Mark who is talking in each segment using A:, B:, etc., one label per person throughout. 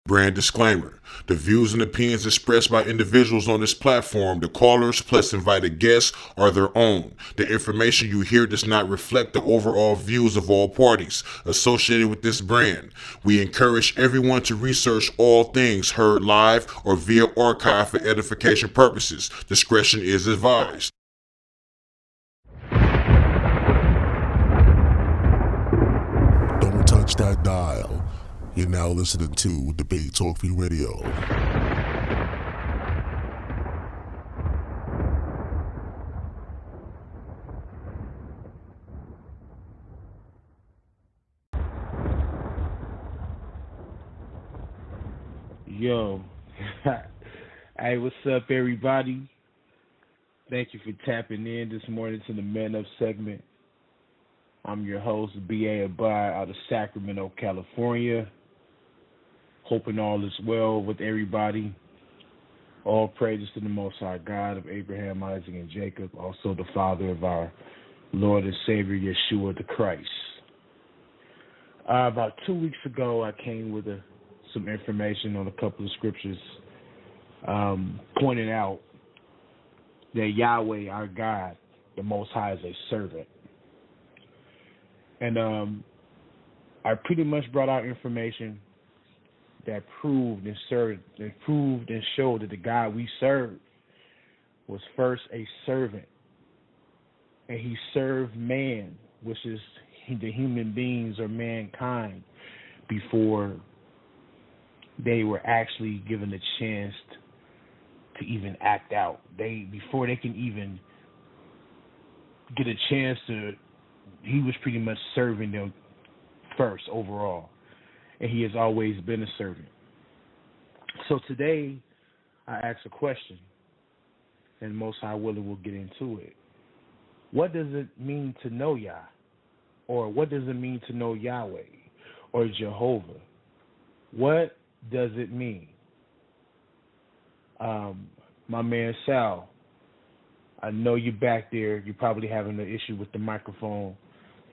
A: Brand disclaimer. The views and opinions expressed by individuals on this platform, the callers plus invited guests, are their own. The information you hear does not reflect the overall views of all parties associated with this brand. We encourage everyone to research all things heard live or via archive for edification purposes. Discretion is advised.
B: Don't touch that dial. You're now listening to Debate Talk Free Radio.
C: Yo, hey, what's up, everybody? Thank you for tapping in this morning to the Man Up segment. I'm your host, B.A. out of Sacramento, California. Hoping all is well with everybody. All praises to the Most High God of Abraham, Isaac, and Jacob, also the Father of our Lord and Savior, Yeshua the Christ. About 2 weeks ago, I came with some information on a couple of scriptures pointing out that Yahweh, our God, the Most High, is a servant. And I pretty much brought out information that proved and showed that the God we serve was first a servant, and he served man, which is the human beings or mankind, before they were actually given a chance to even act out. Before they can even get a chance to, he was pretty much serving them first overall. And he has always been a servant. So today, I ask a question, and Most High willing, we'll get into it. What does it mean to know Yah? Or what does it mean to know Yahweh? Or Jehovah? What does it mean? My man Sal, I know you're back there. You're probably having an issue with the microphone.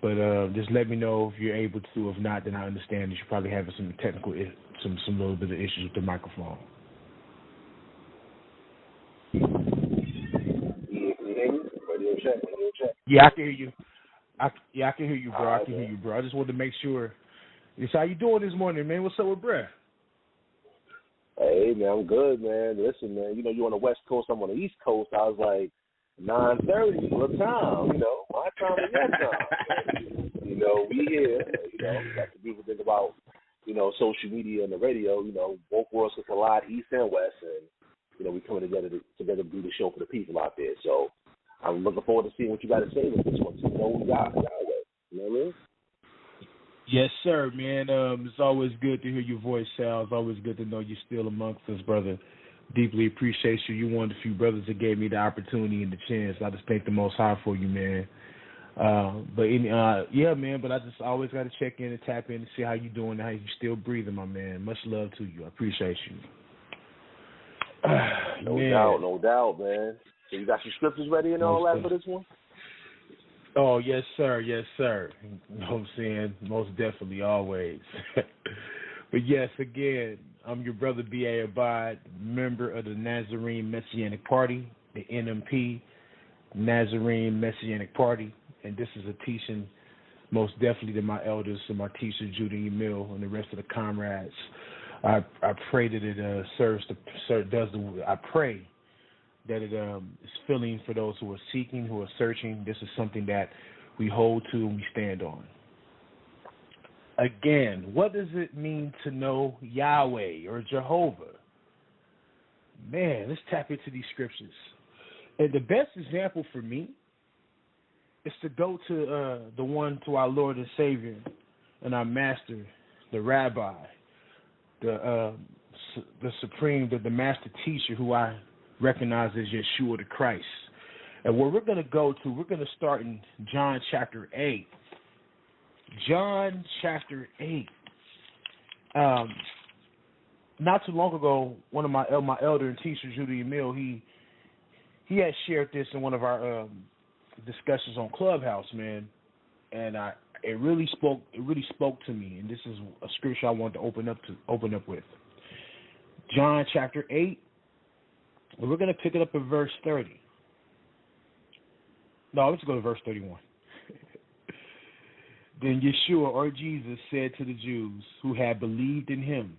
C: But just let me know if you're able to. If not, then I understand that you're probably having some technical, some little bit of issues with the microphone. Yeah, I can hear you. I can hear you, bro. I can hear you, bro. I just wanted to make sure. It's how you doing this morning, man? What's up with Brett?
D: Hey, man, I'm good, man. Listen, man, you know, you're on the West Coast, I'm on the East Coast. I was like, 9:30, what time? You know, my time is your time. You know, we here. You know, like the people think about, you know, social media and the radio. You know, both worlds can collide, East and West, and you know, we coming together to do the show for the people out there. So I'm looking forward to seeing what you got to say with this one. So, you know, we got it. You know what I mean?
C: Yes, sir, man. It's always good to hear your voice, Sal. It's always good to know you're still amongst us, brother. Deeply appreciate you. You're one of the few brothers that gave me the opportunity and the chance. I just thank the Most High for you, man. Yeah, man, but I just always got to check in and tap in and see how you doing and how you still breathing, my man. Much love to you. I appreciate you.
D: No doubt, man. So you got your scriptures ready and all that for this one?
C: Oh, yes, sir. Yes, sir. You know what I'm saying? Most definitely, always. But yes, again, I'm your brother B.A. Abad, member of the Nazarene Messianic Party, the NMP, Nazarene Messianic Party, and this is a teaching most definitely to my elders and my teacher, Judy Emil, and the rest of the comrades. I pray that it I pray that it is filling for those who are seeking, who are searching. This is something that we hold to and we stand on. Again, what does it mean to know Yahweh or Jehovah? Man, let's tap into these scriptures. And the best example for me is to go to to our Lord and Savior and our Master, the Rabbi, the Supreme, the Master Teacher, who I recognize as Yeshua the Christ. And where we're going to go to, we're going to start in John chapter 8. John chapter 8. Not too long ago, one of my elder and teacher, Judy Emil, he had shared this in one of our discussions on Clubhouse, man, and it really spoke to me. And this is a scripture I wanted to open up with. John chapter 8, and we're going to pick it up at verse 30. No, let's go to verse 31. Then Yeshua, or Jesus, said to the Jews who had believed in him,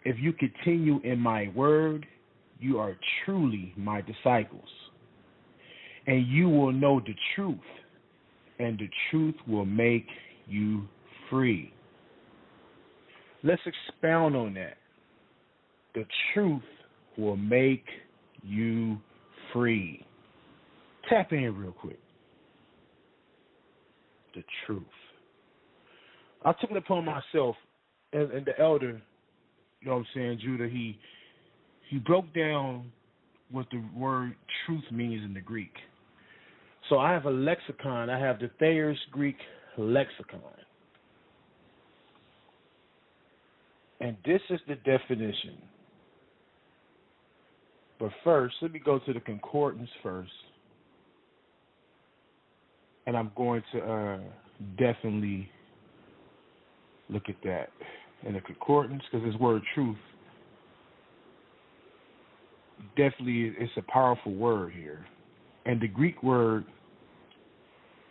C: if you continue in my word, you are truly my disciples, and you will know the truth, and the truth will make you free. Let's expound on that. The truth will make you free. Tap in real quick. The truth. I took it upon myself, and the elder, you know what I'm saying, Judah, he broke down what the word truth means in the Greek. So I have a lexicon. I have the Thayer's Greek lexicon. And this is the definition. But first, let me go to the concordance first. And I'm going to definitely look at that in the concordance, because this word truth, definitely it's a powerful word here. And the Greek word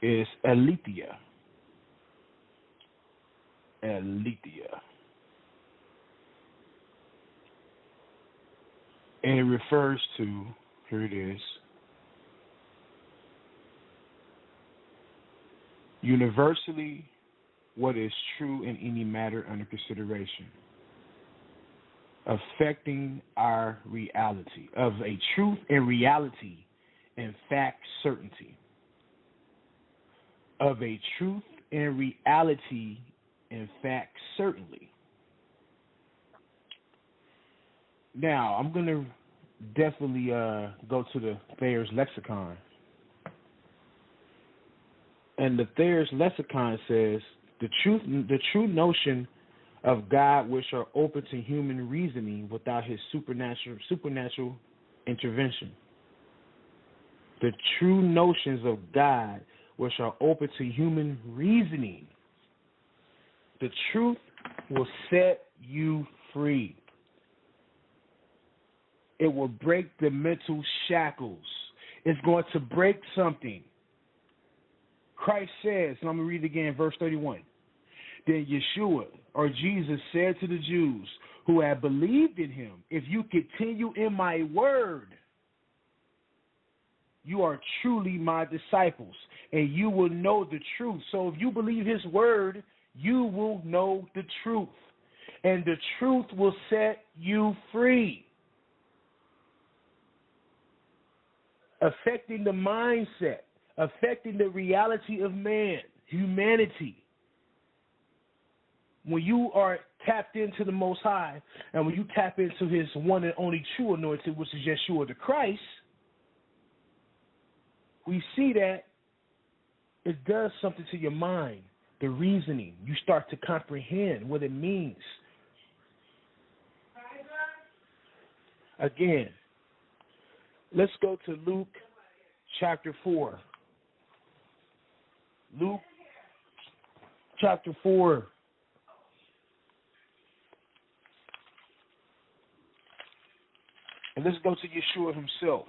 C: is aletheia. Aletheia. And it refers to, here it is, universally what is true in any matter under consideration, affecting our reality, of a truth and reality, in fact, certainty. Of a truth and reality, in fact, certainly. Now, I'm going to definitely go to the Thayer's lexicon. And the Thayer's lexicon says, the true notion of God which are open to human reasoning without his supernatural intervention. The true notions of God which are open to human reasoning. The truth will set you free. It will break the mental shackles. It's going to break something. Christ says, and I'm going to read it again, verse 31. Then Yeshua, or Jesus, said to the Jews who had believed in him, if you continue in my word, you are truly my disciples, and you will know the truth. So if you believe his word, you will know the truth, and the truth will set you free. Affecting the mindset, affecting the reality of man, humanity. When you are tapped into the Most High, and when you tap into his one and only true anointing, which is Yeshua the Christ, we see that it does something to your mind, the reasoning. You start to comprehend what it means. Again, let's go to Luke chapter 4. Luke chapter 4. And let's go to Yeshua himself.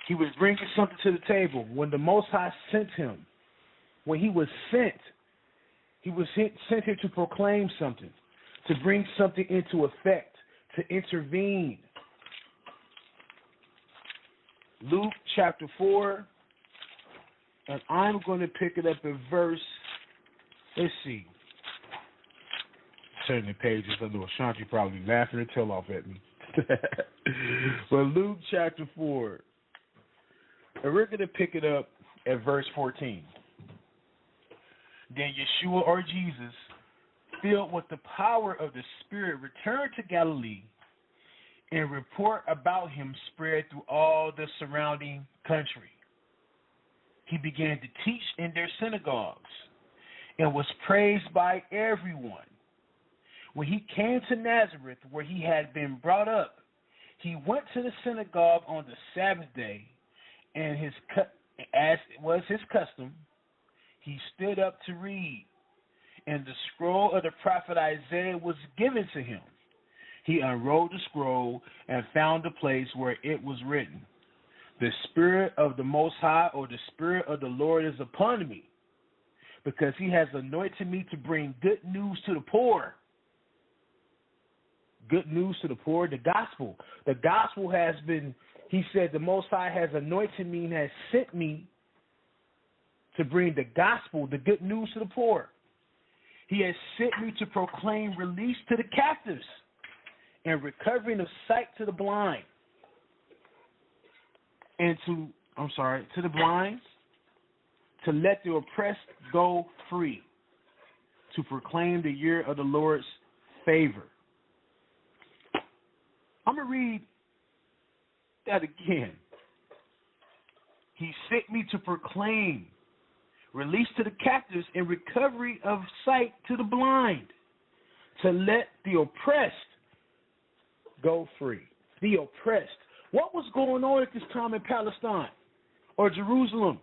C: He was bringing something to the table. When the Most High sent him, when he was sent here to proclaim something, to bring something into effect, to intervene. Luke chapter 4, and I'm going to pick it up at verse, let's see, turning the pages. I know Ashanti probably laughing her tail off at me. But Luke chapter 4, and we're going to pick it up at verse 14. Then Yeshua, or Jesus, filled with the power of the Spirit, returned to Galilee, and report about him spread through all the surrounding country. He began to teach in their synagogues and was praised by everyone. When he came to Nazareth, where he had been brought up, he went to the synagogue on the Sabbath day, and as was his custom, he stood up to read. and the scroll of the prophet Isaiah was given to him. He unrolled the scroll and found the place where it was written, "The Spirit of the Most High, or the Spirit of the Lord, is upon me, because he has anointed me to bring good news to the poor." Good news to the poor, the gospel. The gospel has been, he said, the Most High has anointed me and has sent me to bring the gospel, the good news to the poor. He has sent me to proclaim release to the captives and recovering of sight to the blind. And to the blind, to let the oppressed go free, to proclaim the year of the Lord's favor. I'm going to read that again. He sent me to proclaim release to the captives and recovery of sight to the blind, to let the oppressed go free. The oppressed. What was going on at this time in Palestine or Jerusalem?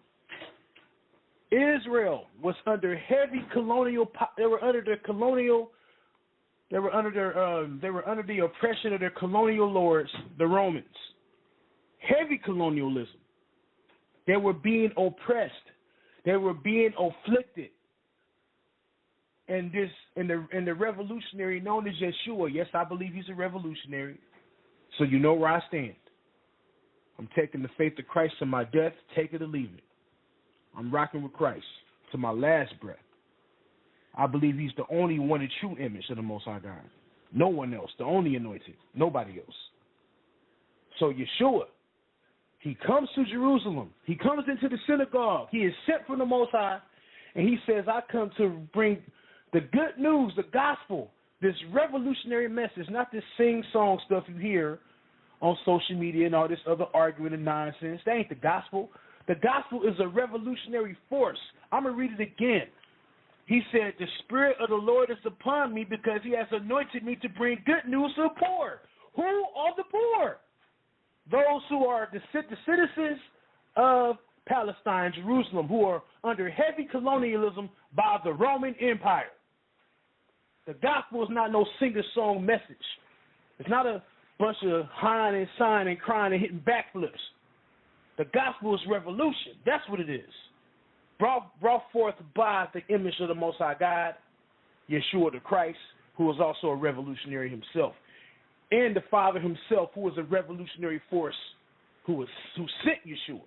C: Israel was under heavy colonial. They were under the colonial. They were under the oppression of their colonial lords, the Romans. Heavy colonialism. They were being oppressed. They were being afflicted. And the revolutionary known as Yeshua, yes, I believe he's a revolutionary. So you know where I stand. I'm taking the faith of Christ to my death, take it or leave it. I'm rocking with Christ to my last breath. I believe he's the only one and true image of the Most High God. No one else, the only anointed, nobody else. So Yeshua, he comes to Jerusalem. He comes into the synagogue. He is sent from the Most High, and he says, I come to bring the good news, the gospel, this revolutionary message, not this sing-song stuff you hear on social media and all this other arguing and nonsense. That ain't the gospel. The gospel is a revolutionary force. I'm going to read it again. He said, the Spirit of the Lord is upon me because he has anointed me to bring good news to the poor. Who are the poor? Those who are the citizens of Palestine, Jerusalem, who are under heavy colonialism by the Roman Empire. The gospel is not no singer-song message. It's not a bunch of high and sighing and crying and hitting backflips. The gospel is revolution. That's what it is. Brought forth by the image of the Most High God, Yeshua the Christ, who was also a revolutionary himself, and the Father himself, who was a revolutionary force, who sent Yeshua.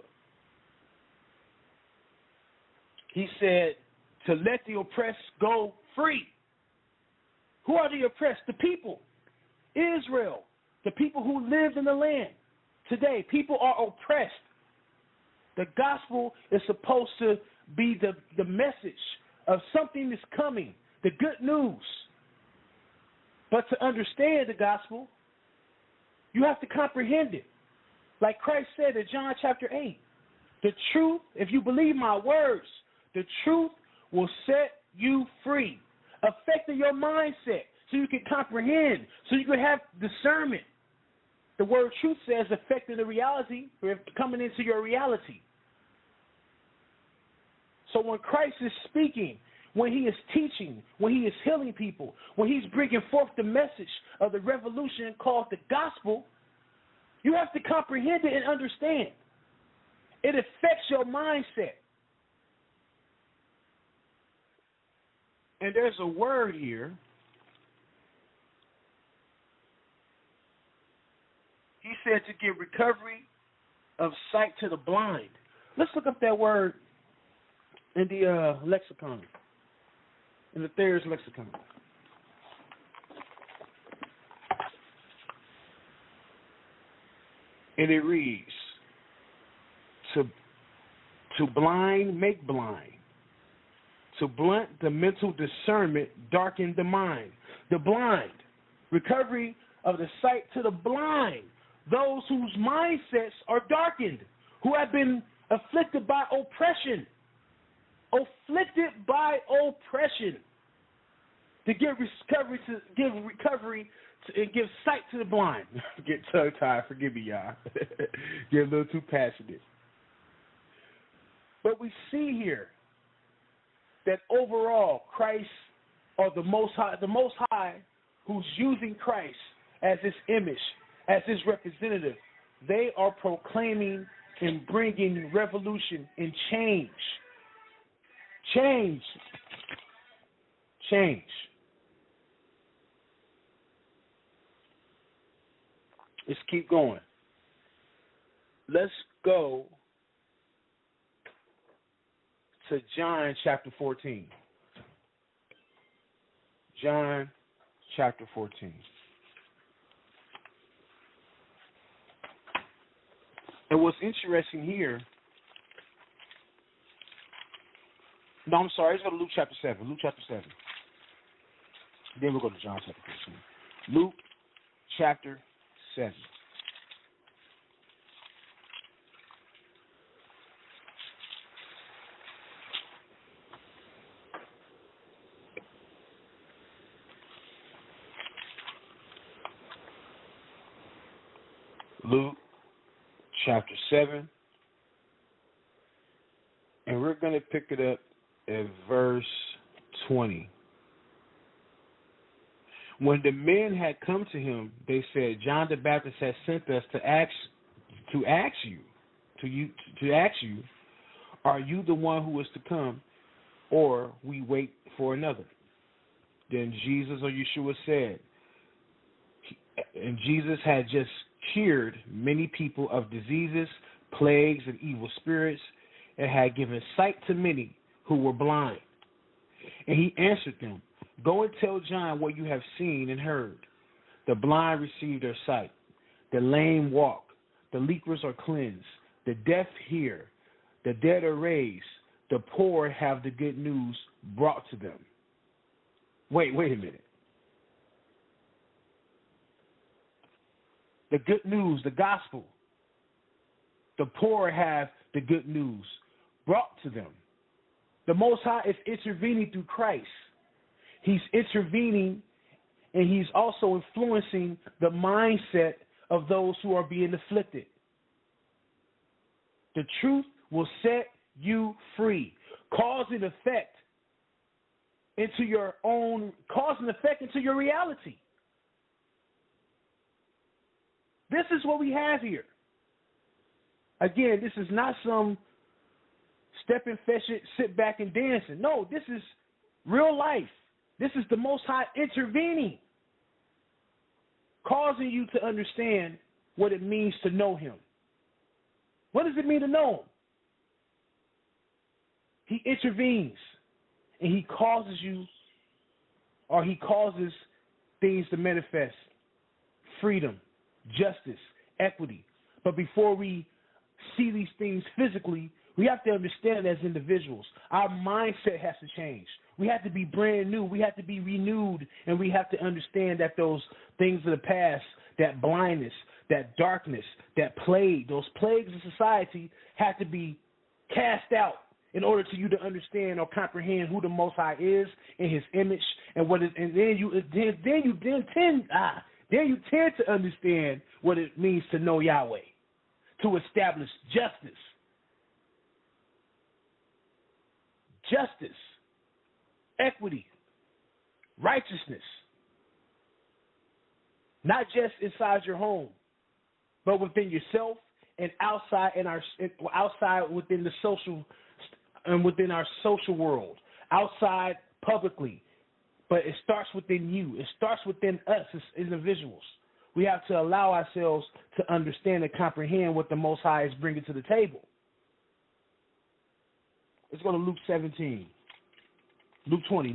C: He said to let the oppressed go free. Who are the oppressed? The people. Israel. The people who lived in the land. Today, people are oppressed. The gospel is supposed to be the message of something that's coming, the good news. But to understand the gospel, you have to comprehend it. Like Christ said in John chapter 8, the truth, if you believe my words, the truth will set you free, affecting your mindset so you can comprehend, so you can have discernment. The word truth says affecting the reality, or coming into your reality. So when Christ is speaking, when he is teaching, when he is healing people, when he's bringing forth the message of the revolution called the gospel, you have to comprehend it and understand. It affects your mindset. And there's a word here. He said to give recovery of sight to the blind. Let's look up that word in the lexicon, in the Thayer's lexicon. And it reads, to blind, make blind. To blunt the mental discernment, darken the mind. The blind, recovery of the sight to the blind. Those whose mindsets are darkened, who have been afflicted by oppression. Afflicted by oppression. To give recovery and give sight to the blind. Get tongue-tied, forgive me, y'all. Get a little too passionate. But we see here that overall, Christ or the Most High who's using Christ as his image, as his representative, they are proclaiming and bringing revolution and change. Change. Change. Let's keep going. Let's go to John chapter 14. John chapter 14. And what's interesting here, no, I'm sorry, let's go to Luke chapter 7. Luke chapter 7. Then we'll go to John chapter 14. Luke chapter 7. Luke chapter 7, and we're going to pick it up at verse 20. When the men had come to him, they said, John the Baptist has sent us to ask you, are you the one who is to come, or we wait for another? Then Jesus or Yeshua said, and Jesus had just cured many people of diseases, plagues, and evil spirits, and had given sight to many who were blind. And he answered them, go and tell John what you have seen and heard. The blind receive their sight, the lame walk, the lepers are cleansed, the deaf hear, the dead are raised, the poor have the good news brought to them. Wait a minute. The good news, the gospel. The poor have the good news brought to them. The Most High is intervening through Christ. He's intervening, and he's also influencing the mindset of those who are being afflicted. The truth will set you free. Cause and effect into your reality. This is what we have here. Again, this is not some step and fetch it, sit back and dancing. No, this is real life. This is the Most High intervening, causing you to understand what it means to know him. What does it mean to know him? He intervenes, and he causes things to manifest. Freedom, justice, equity. But before we see these things physically, we have to understand as individuals, our mindset has to change. We have to be brand new. We have to be renewed, and we have to understand that those things of the past, that blindness, that darkness, that plague, those plagues of society have to be cast out in order for you to understand or comprehend who the Most High is in his image and what it, and then you tend to understand what it means to know Yahweh, to establish justice. Justice, equity, righteousness, not just inside your home, but within yourself and outside within the social and within our social world, outside publicly. But it starts within you. It starts within us as individuals. We have to allow ourselves to understand and comprehend what the Most High is bringing to the table. Let's go to Luke 17. Luke 20.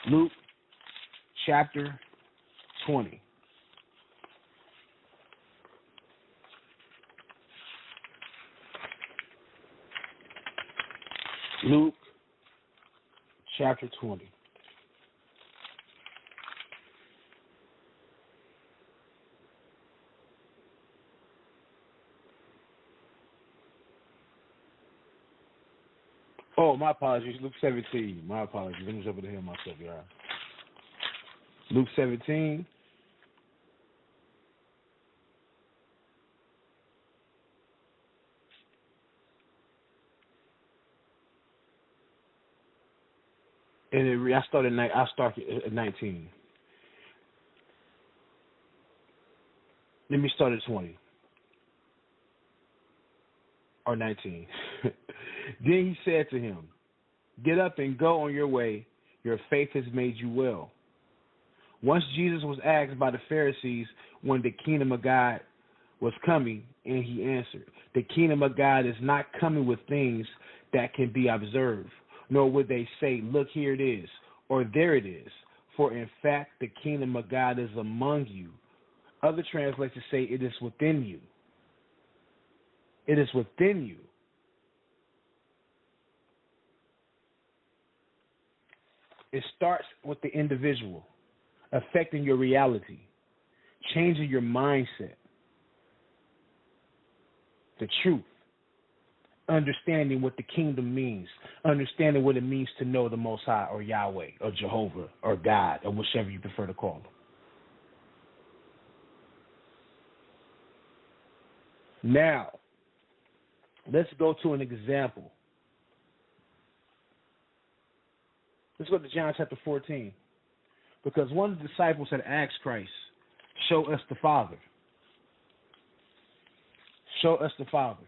C: Luke chapter 20. Luke chapter 20. Oh, my apologies. Luke 17. My apologies. Let me jump over here myself, y'all. Luke 17. And I started at 19. Let me start at 20 or 19. Then he said to him, "Get up and go on your way. Your faith has made you well." Once Jesus was asked by the Pharisees when the kingdom of God was coming, and he answered, "The kingdom of God is not coming with things that can be observed, nor would they say, 'Look, here it is,' or 'There it is.' For in fact, the kingdom of God is among you." Other translations say it is within you. It is within you. It starts with the individual, affecting your reality, changing your mindset, the truth, understanding what the kingdom means, understanding what it means to know the Most High or Yahweh or Jehovah or God or whichever you prefer to call them. Now, let's go to an example. Let's go to John chapter 14. Because one of the disciples had asked Christ, "Show us the Father." Show us the Father.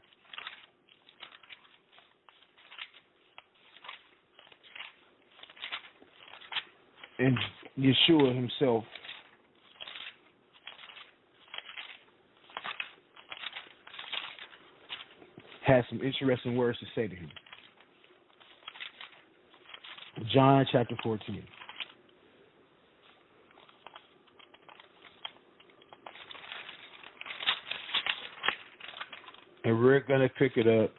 C: And Yeshua himself has some interesting words to say to him. John chapter 14. And we're going to pick it up.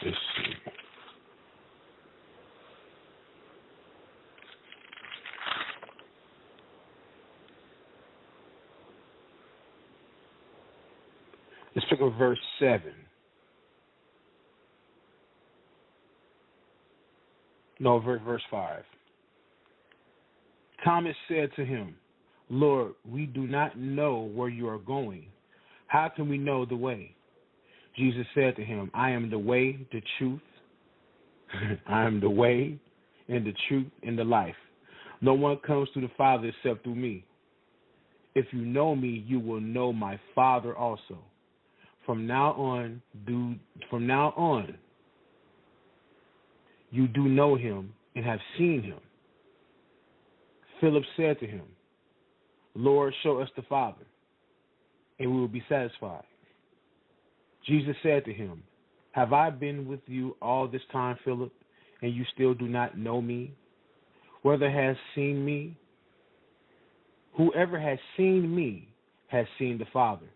C: Let's see. Let's pick up verse 7. No, verse 5. Thomas said to him, "Lord, we do not know where you are going. How can we know the way?" Jesus said to him, "I am the way, the truth. I am the way and the truth and the life. No one comes to the Father except through me. If you know me, you will know my Father also. From now on, you do know him and have seen him." Philip said to him, "Lord, show us the Father, and we will be satisfied." Jesus said to him, "Have I been with you all this time, Philip, and you still do not know me? Whoever has seen me has seen the Father.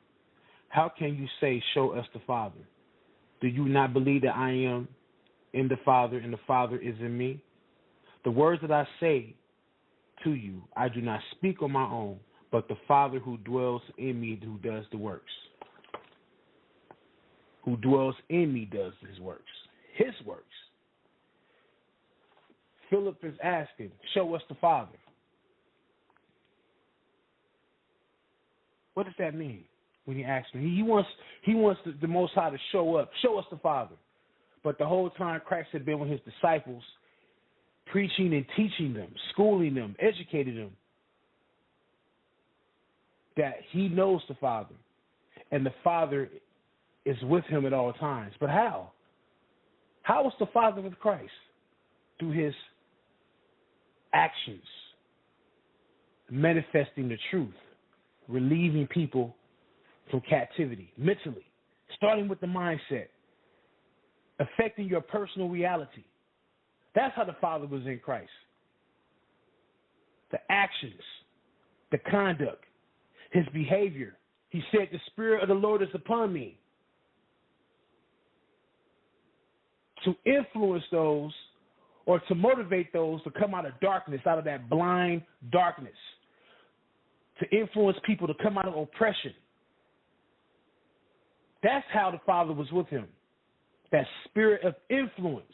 C: How can you say, 'Show us the Father'? Do you not believe that I am in the Father and the Father is in me? The words that I say to you, I do not speak on my own, but the Father who dwells in me who does the works. Who dwells in me does his works. His works." Philip is asking, "Show us the Father." What does that mean when he asks me? He wants the Most High to show up, show us the Father. But the whole time Christ had been with his disciples, preaching and teaching them, schooling them, educating them, that he knows the Father, and the Father is with him at all times. But how? How was the Father with Christ? Through his actions, manifesting the truth, relieving people from captivity, mentally, starting with the mindset, affecting your personal reality. That's how the Father was in Christ. The actions, the conduct, his behavior. He said, "The Spirit of the Lord is upon me," to influence those or to motivate those to come out of darkness, out of that blind darkness, to influence people to come out of oppression. That's how the Father was with him, that spirit of influence,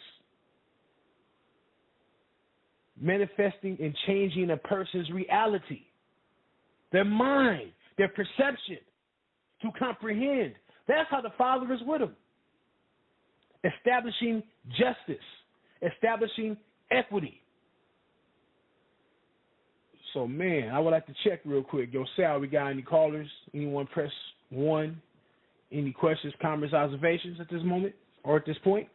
C: manifesting and changing a person's reality. their mind, their perception, to comprehend. That's how the Father is with them. Establishing justice, establishing equity. So, man, I would like to check real quick. Yo, Sal, we got any callers? Anyone press 1? Any questions, comments, observations at this moment or at this point?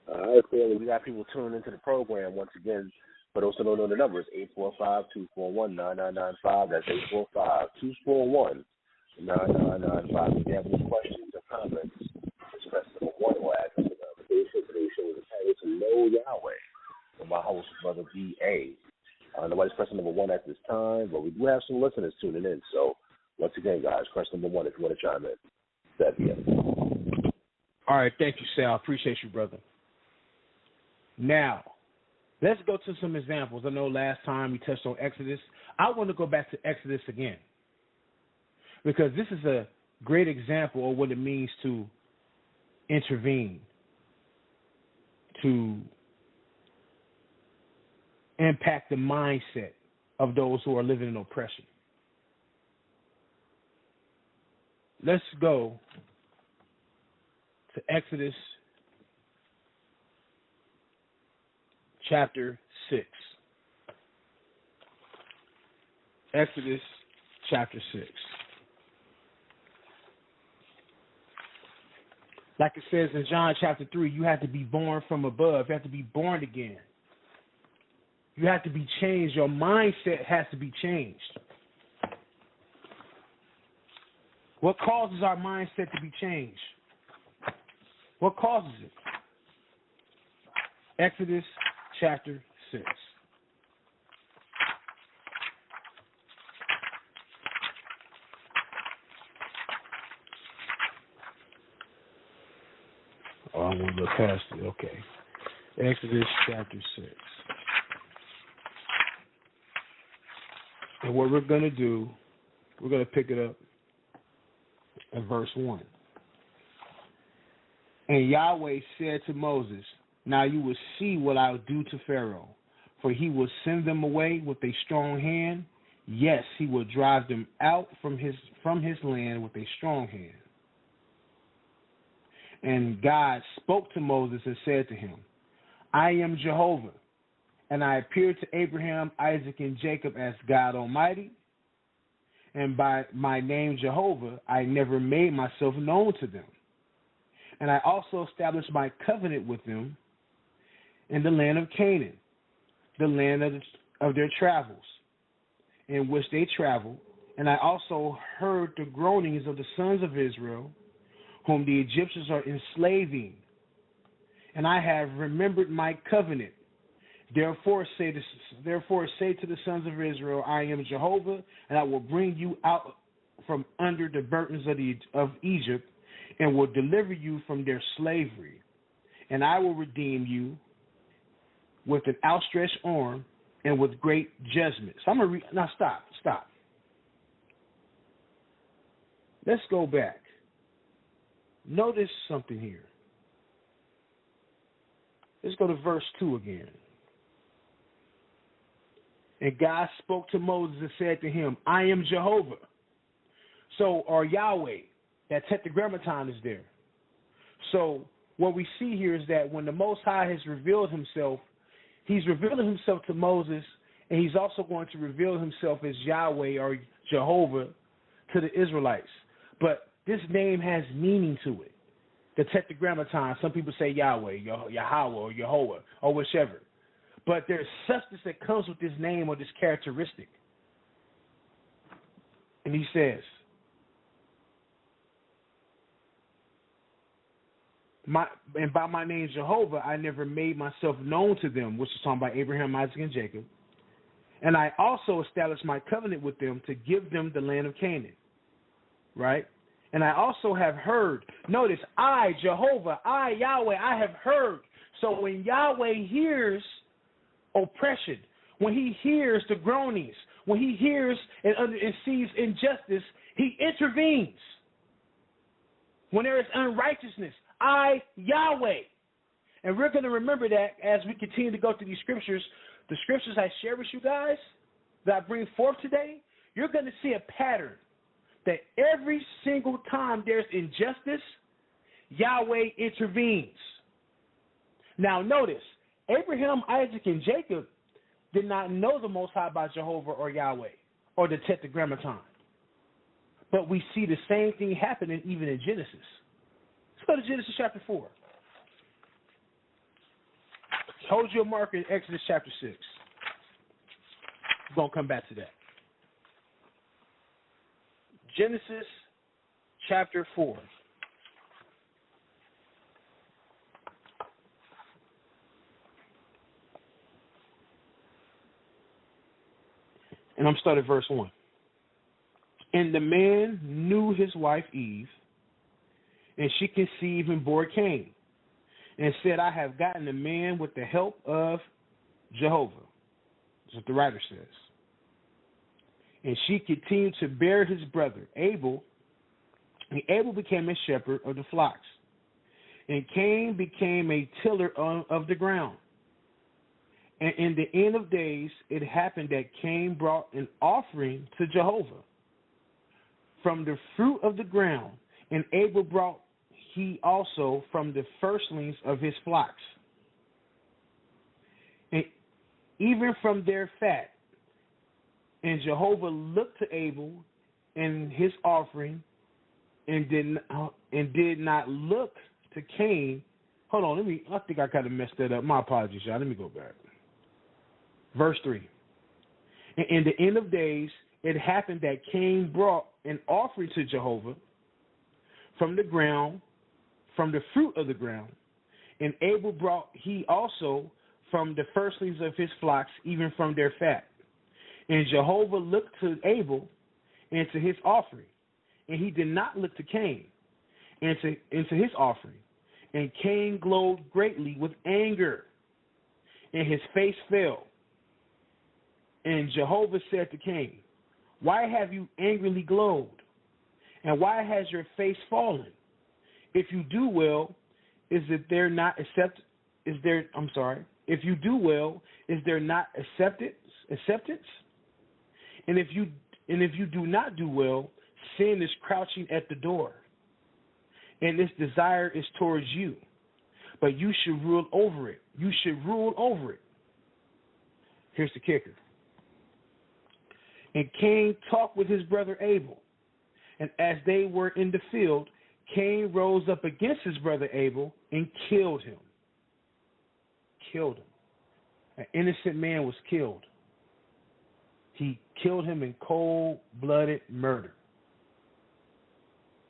D: All right, family. We got people tuning into the program once again. For those who don't know the number, it's 845-241-9995. That's 845-241-9995. If you have any questions or comments, just press number 1 or add to the notification. Today's show is entitled to Know Yahweh. And my host, Brother B.A. Nobody's pressing number 1 at this time, but we do have some listeners tuning in. So, once again, guys, press number 1 if you want to chime in.
C: All right, thank you, Sal. Appreciate you, brother. Now, let's go to some examples. I know last time we touched on Exodus. I want to go back to Exodus again because this is a great example of what it means to intervene, to impact the mindset of those who are living in oppression. Let's go to Exodus chapter 6. Exodus chapter 6. Like it says in John chapter 3, you have to be born from above. You have to be born again. You have to be changed. Your mindset has to be changed. What causes our mindset to be changed? What causes it? Exodus chapter 6. Oh, I'm going to look past it. Okay. Exodus chapter 6. And what we're going to do, we're going to pick it up at verse 1. And Yahweh said to Moses, now you will see what I will do to Pharaoh, for he will send them away with a strong hand. Yes, he will drive them out from his land with a strong hand. And God spoke to Moses and said to him, I am Jehovah, and I appeared to Abraham, Isaac, and Jacob as God Almighty. And by my name Jehovah, I never made myself known to them. And I also established my covenant with them in the land of Canaan, the land of their travels, in which they traveled. And I also heard the groanings of the sons of Israel, whom the Egyptians are enslaving. And I have remembered my covenant. Therefore say to the sons of Israel, I am Jehovah, and I will bring you out from under the burdens of Egypt, and will deliver you from their slavery. And I will redeem you with an outstretched arm and with great judgment. So I'm going to now stop. Let's go back. Notice something here. Let's go to verse 2 again. And God spoke to Moses and said to him, I am Jehovah. So, or Yahweh, that tetragrammaton is there. So what we see here is that when the Most High has revealed himself, he's revealing himself to Moses, and he's also going to reveal himself as Yahweh or Jehovah to the Israelites. But this name has meaning to it. The tetragrammaton, some people say Yahweh, Yahweh, or Yehovah, or whichever. But there's substance that comes with this name or this characteristic. And he says, and by my name Jehovah, I never made myself known to them, which is talking about Abraham, Isaac, and Jacob. And I also established my covenant with them to give them the land of Canaan. Right? And I also have heard. Notice, I, Jehovah, I, Yahweh, I have heard. So when Yahweh hears oppression, when he hears the groanings, when he hears and sees injustice, he intervenes. When there is unrighteousness, I, Yahweh. And we're going to remember that as we continue to go through these scriptures. The scriptures I share with you guys, that I bring forth today, you're going to see a pattern that every single time there's injustice, Yahweh intervenes. Now notice, Abraham, Isaac, and Jacob did not know the Most High by Jehovah or Yahweh or the Tetragrammaton. But we see the same thing happening even in Genesis. Let's go to Genesis chapter 4. Hold your marker in Exodus chapter 6. We're going to come back to that. Genesis chapter 4. And I'm starting at verse 1. And the man knew his wife Eve, and she conceived and bore Cain, and said, I have gotten a man with the help of Jehovah. That's what the writer says. And she continued to bear his brother Abel, and Abel became a shepherd of the flocks, and Cain became a tiller of the ground. And in the end of days, it happened that Cain brought an offering to Jehovah from the fruit of the ground, and Abel brought he also from the firstlings of his flocks, and even from their fat. And Jehovah looked to Abel and his offering, and did not look to Cain. Hold on, I think I kind of messed that up. My apologies, y'all. Let me go back. Verse 3. And in the end of days, it happened that Cain brought an offering to Jehovah from the ground, from the fruit of the ground, and Abel brought he also from the firstlings of his flocks, even from their fat. And Jehovah looked to Abel and to his offering, and he did not look to Cain and to his offering. And Cain glowed greatly with anger, and his face fell. And Jehovah said to Cain, why have you angrily glowed? And why has your face fallen? If you do well, If you do well, is there not acceptance? And if you do not do well, sin is crouching at the door, and its desire is towards you, but you should rule over it. Here's the kicker. And Cain talked with his brother Abel, and as they were in the field, Cain rose up against his brother Abel and killed him. An innocent man was killed. He killed him in cold-blooded murder.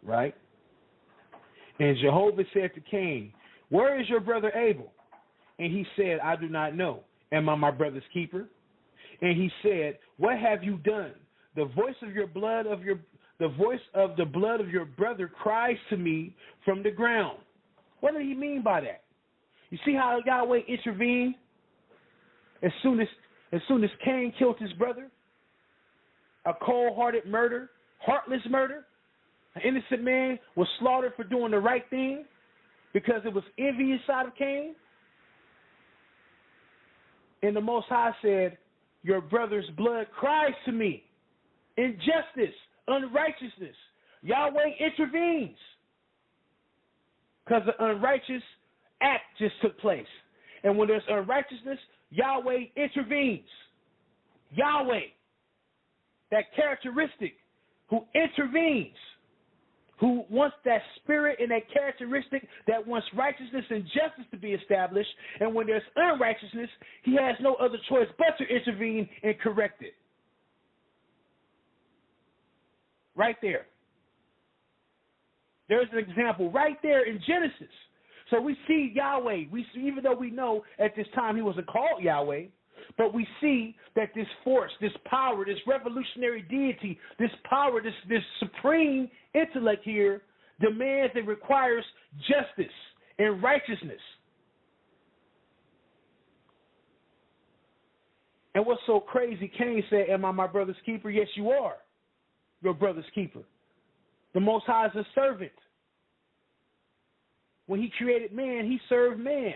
C: Right? And Jehovah said to Cain, where is your brother Abel? And he said, I do not know. Am I my brother's keeper? And he said, what have you done? The voice of the blood of your brother cries to me from the ground. What did he mean by that? You see how Yahweh intervened as soon as Cain killed his brother? A cold-hearted murder, heartless murder. An innocent man was slaughtered for doing the right thing because it was envy inside of Cain. And the Most High said, your brother's blood cries to me. Injustice, unrighteousness. Yahweh intervenes because the unrighteous act just took place. And when there's unrighteousness, Yahweh intervenes. Yahweh, that characteristic who intervenes, who wants that spirit and that characteristic that wants righteousness and justice to be established. And when there's unrighteousness, he has no other choice but to intervene and correct it. Right there. There's an example right there in Genesis. So we see Yahweh. Even though we know at this time he wasn't called Yahweh, but we see that this force, this power, this revolutionary deity, this power, this supreme intellect here demands and requires justice and righteousness. And what's so crazy, Cain said, am I my brother's keeper? Yes, you are your brother's keeper. The Most High is a servant. When he created man, he served man.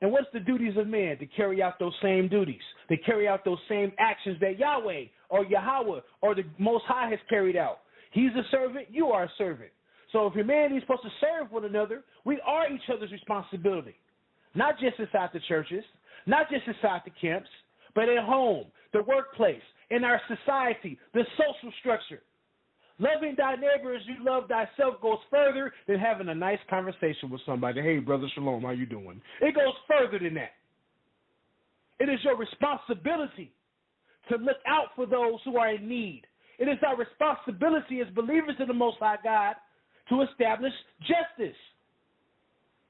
C: And what's the duties of man? To carry out those same duties, to carry out those same actions that Yahweh or Yahweh or the Most High has carried out. He's a servant, you are a servant. So if humanity is supposed to serve one another, we are each other's responsibility. Not just inside the churches, not just inside the camps, but at home, the workplace, in our society, the social structure. Loving thy neighbor as you love thyself goes further than having a nice conversation with somebody. Hey, brother Shalom, how you doing? It goes further than that. It is your responsibility to look out for those who are in need. It is our responsibility as believers in the Most High God to establish justice,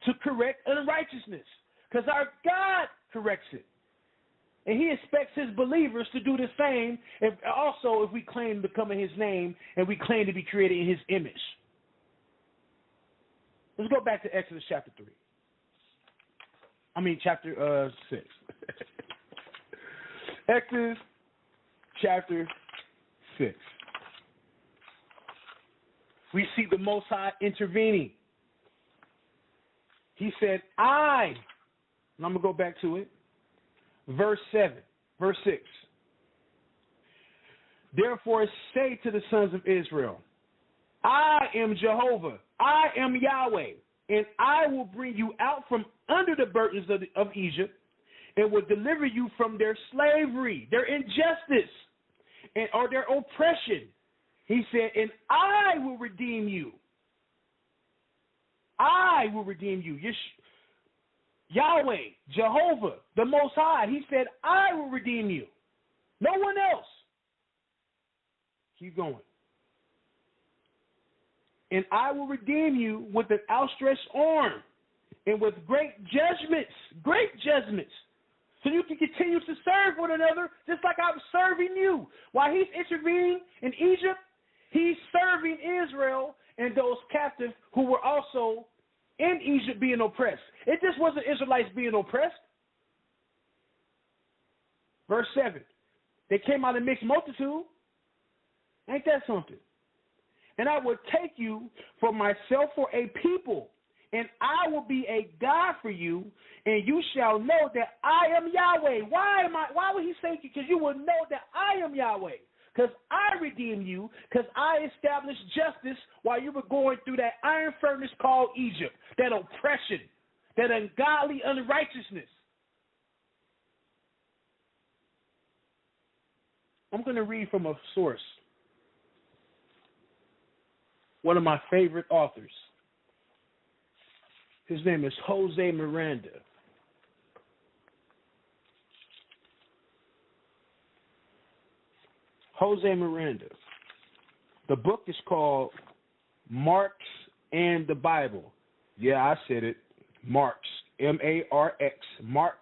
C: to correct unrighteousness, because our God corrects it. And he expects his believers to do the same, if we claim to come in his name and we claim to be created in his image. Let's go back to Exodus chapter 6. Exodus chapter 6. We see the Most High intervening. He said, and I'm going to go back to it. Verse 6. Therefore say to the sons of Israel, I am Jehovah, I am Yahweh, and I will bring you out from under the burdens of Egypt, and will deliver you from their slavery, their injustice, or their oppression. He said, and I will redeem you. I will redeem you. Yahweh, Jehovah, the Most High, he said, I will redeem you. No one else. Keep going. And I will redeem you with an outstretched arm and with great judgments. So you can continue to serve one another just like I'm serving you. While he's intervening in Egypt, he's serving Israel and those captives who were also in Egypt being oppressed. It just wasn't Israelites being oppressed. Verse 7. They came out of mixed multitude. Ain't that something? And I will take you for myself for a people, and I will be a God for you, and you shall know that I am Yahweh. Why would he say, because you will know that I am Yahweh? Because I redeemed you, because I established justice while you were going through that iron furnace called Egypt, that oppression, that ungodly unrighteousness. I'm going to read from a source, one of my favorite authors. His name is Jose Miranda. Jose Miranda. The book is called Marx and the Bible. Yeah, I said it. Marx. M-A-R-X. Marx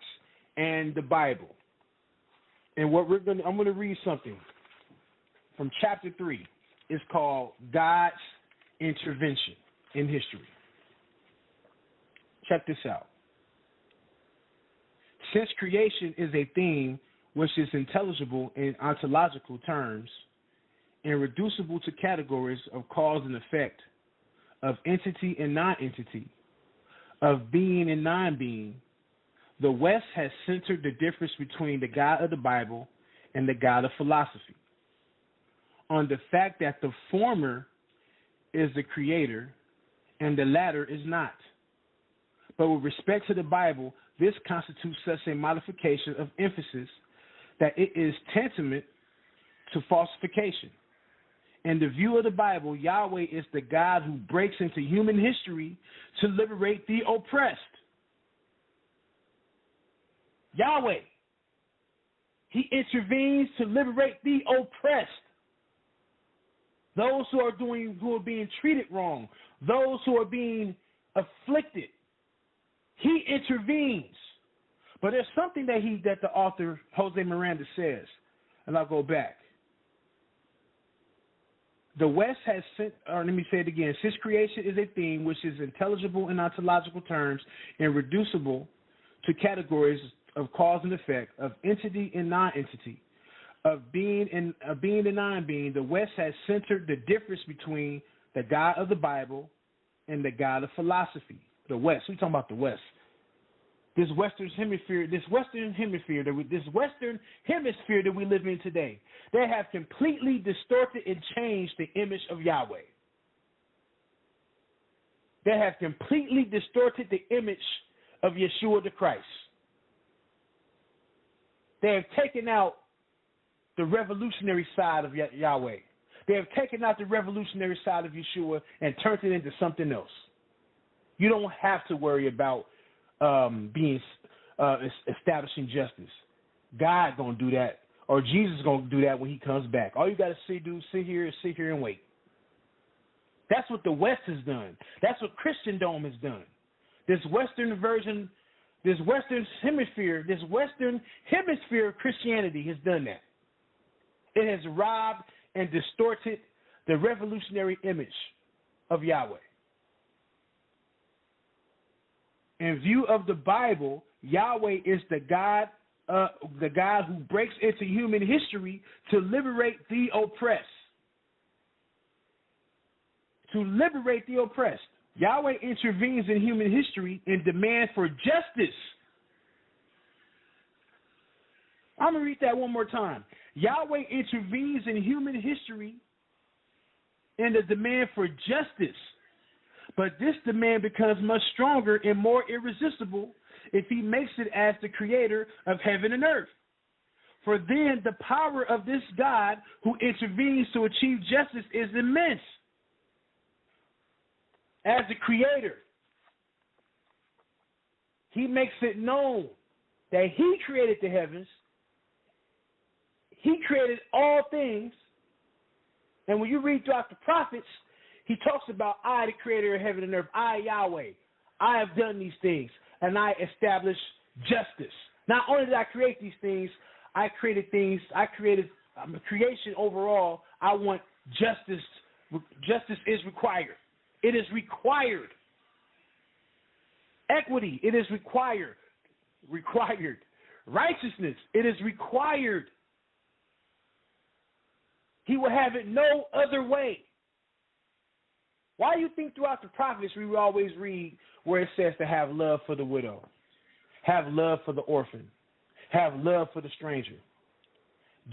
C: and the Bible. And I'm going to read something from chapter 3. It's called God's Intervention in History. Check this out. Since creation is a theme which is intelligible in ontological terms and reducible to categories of cause and effect, of entity and non-entity, of being and non-being, the West has centered the difference between the God of the Bible and the God of philosophy on the fact that the former is the creator and the latter is not. But with respect to the Bible, this constitutes such a modification of emphasis that it is tantamount to falsification. In the view of the Bible, Yahweh is the God who breaks into human history to liberate the oppressed. Yahweh. He intervenes to liberate the oppressed. Those who are being treated wrong, those who are being afflicted. He intervenes. But there's something that the author Jose Miranda says, and I'll go back. The West has sent, or let me say it again, since creation is a theme which is intelligible in ontological terms and reducible to categories of cause and effect, of entity and non-entity, of being and non-being, the West has centered the difference between the God of the Bible and the God of philosophy. The West, we're talking about the West. this Western hemisphere that we live in today, they have completely distorted and changed the image of Yahweh. They have completely distorted the image of Yeshua the Christ. They have taken out the revolutionary side of Yahweh. They have taken out the revolutionary side of Yeshua and turned it into something else. You don't have to worry about establishing justice. God gonna do that, or Jesus is gonna do that when He comes back. All you gotta sit here and wait. That's what the West has done. That's what Christendom has done. This Western hemisphere of Christianity has done that. It has robbed and distorted the revolutionary image of Yahweh. In view of the Bible, Yahweh is the God who breaks into human history to liberate the oppressed. To liberate the oppressed. Yahweh intervenes in human history and demands for justice. I'm going to read that one more time. Yahweh intervenes in human history in the demand for justice. But this demand becomes much stronger and more irresistible if He makes it as the creator of heaven and earth. For then the power of this God who intervenes to achieve justice is immense. As the creator, He makes it known that He created the heavens. He created all things. And when you read throughout the prophets, He talks about, I, the creator of heaven and earth, I, Yahweh, I have done these things, and I establish justice. Not only did I create these things, I created creation overall. I want justice. Justice is required. It is required. Equity, it is required. Righteousness, it is required. He will have it no other way. Why do you think throughout the prophets we will always read where it says to have love for the widow, have love for the orphan, have love for the stranger?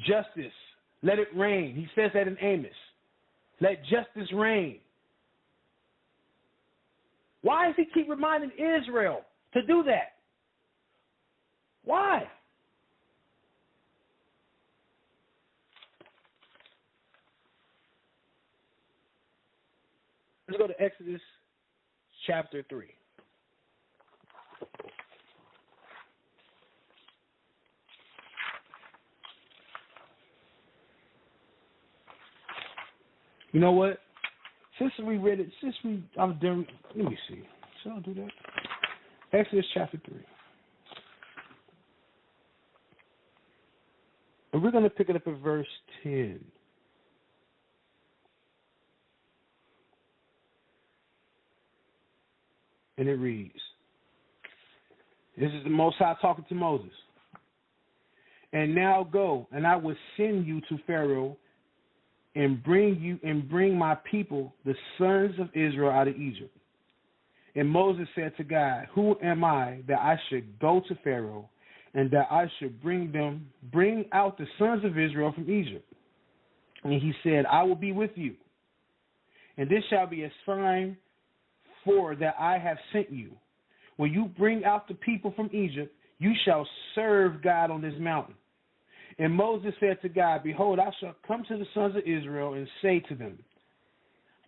C: Justice, let it reign. He says that in Amos. Let justice reign. Why does He keep reminding Israel to do that? Why? Let's go to Exodus chapter 3. You know what? Since we read it, I'm done. Let me see. Shall I do that? Exodus chapter 3. And we're going to pick it up at verse 10. And it reads, this is the Most High talking to Moses. And now go, and I will send you to Pharaoh and bring my people, the sons of Israel, out of Egypt. And Moses said to God, who am I that I should go to Pharaoh and that I should bring out the sons of Israel from Egypt? And He said, I will be with you. And this shall be a sign for that I have sent you. When you bring out the people from Egypt, you shall serve God on this mountain. And Moses said to God, behold, I shall come to the sons of Israel and say to them,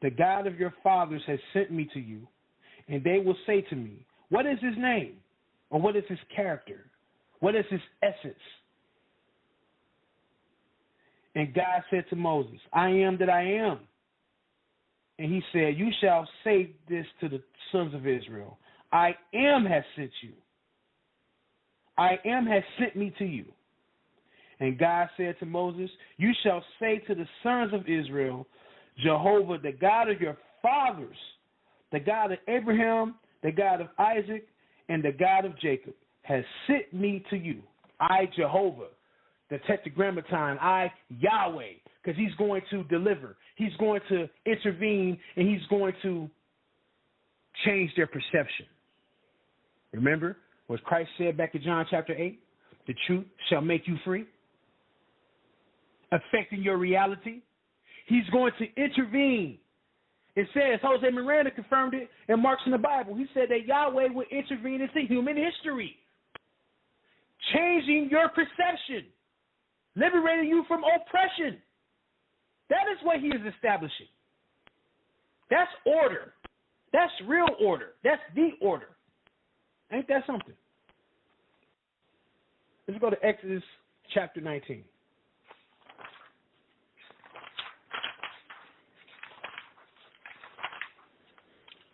C: the God of your fathers has sent me to you. And they will say to me, what is His name? Or what is His character? What is His essence? And God said to Moses, I am that I am. And He said, you shall say this to the sons of Israel. I am has sent you. I am has sent me to you. And God said to Moses, you shall say to the sons of Israel, Jehovah, the God of your fathers, the God of Abraham, the God of Isaac, and the God of Jacob, has sent me to you. I, Jehovah, the tetragrammaton, I, Yahweh, because He's going to deliver. He's going to intervene, and He's going to change their perception. Remember, What Christ said back in John chapter 8, the truth shall make you free, affecting your reality. He's going to intervene. It says, Jose Miranda confirmed it and marks in the Bible. He said that Yahweh would intervene into human history, changing your perception, liberating you from oppression. That is what he is establishing. That's order. That's real order. That's the order. Ain't that something? Let's go to Exodus chapter 19.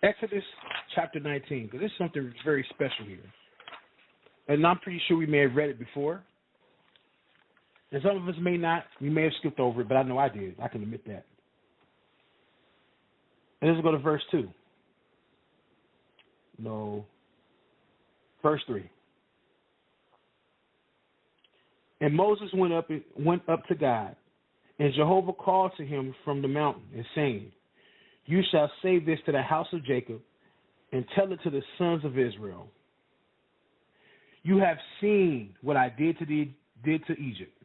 C: Exodus chapter 19, because there's something very special here. And I'm pretty sure we may have read it before. And some of us may not. We may have skipped over it, but I know I did. I can admit that. And let's go to verse 2. No. Verse 3. And Moses went up to God, and Jehovah called to him from the mountain, and saying, You shall say this to the house of Jacob, and tell it to the sons of Israel. You have seen what I did to Egypt.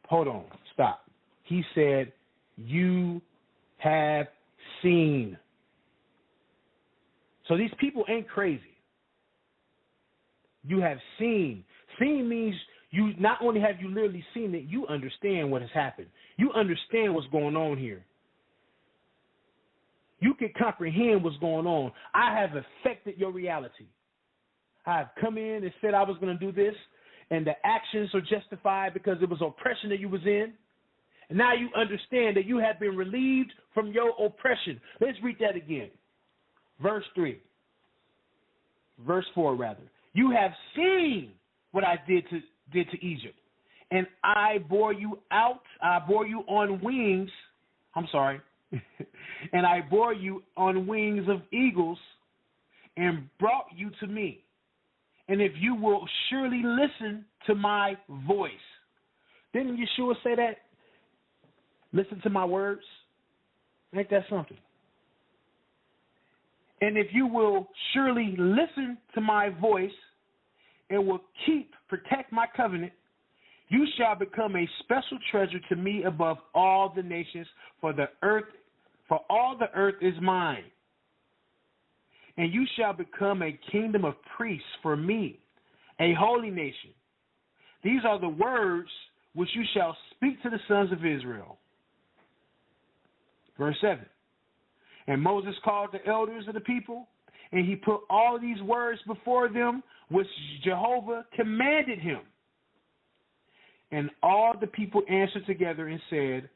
C: Hold on, stop. He said, you have seen. So these people ain't crazy. You have seen. Seen means you not only have you literally seen it, you understand what has happened. You understand what's going on here. You can comprehend what's going on. I have affected your reality. I have come in and said I was going to do this, and the actions are justified because it was oppression that you was in. And now you understand that you have been relieved from your oppression. Let's read that again. Verse 3. Verse 4, rather. You have seen what I did to Egypt, and I bore you out. I bore you on wings. I'm sorry. And I bore you on wings of eagles and brought you to me. And if you will surely listen to my voice. Didn't Yeshua say that? Listen to my words. Ain't that something? And if you will surely listen to my voice and will protect my covenant, you shall become a special treasure to me above all the nations, for all the earth is mine. And you shall become a kingdom of priests for me, a holy nation. These are the words which you shall speak to the sons of Israel. Verse 7. And Moses called the elders of the people, and he put all these words before them, which Jehovah commanded him. And all the people answered together and said,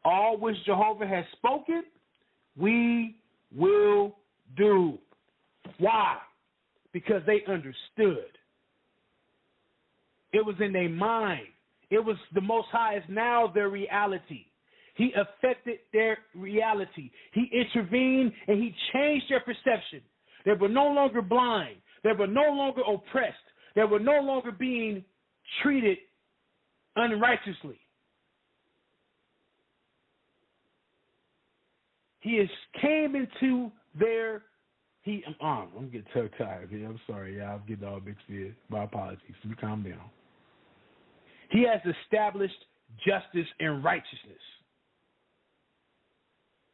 C: all which Jehovah has spoken, we will do. Why? Because they understood. It was in their mind. It was the Most High is now their reality. He affected their reality. He intervened and he changed their perception. They were no longer blind. They were no longer oppressed. They were no longer being treated unrighteously. He came into their I'm getting tongue-tied here. I'm sorry, y'all. I'm getting all mixed in. My apologies. Let me calm down. He has established justice and righteousness.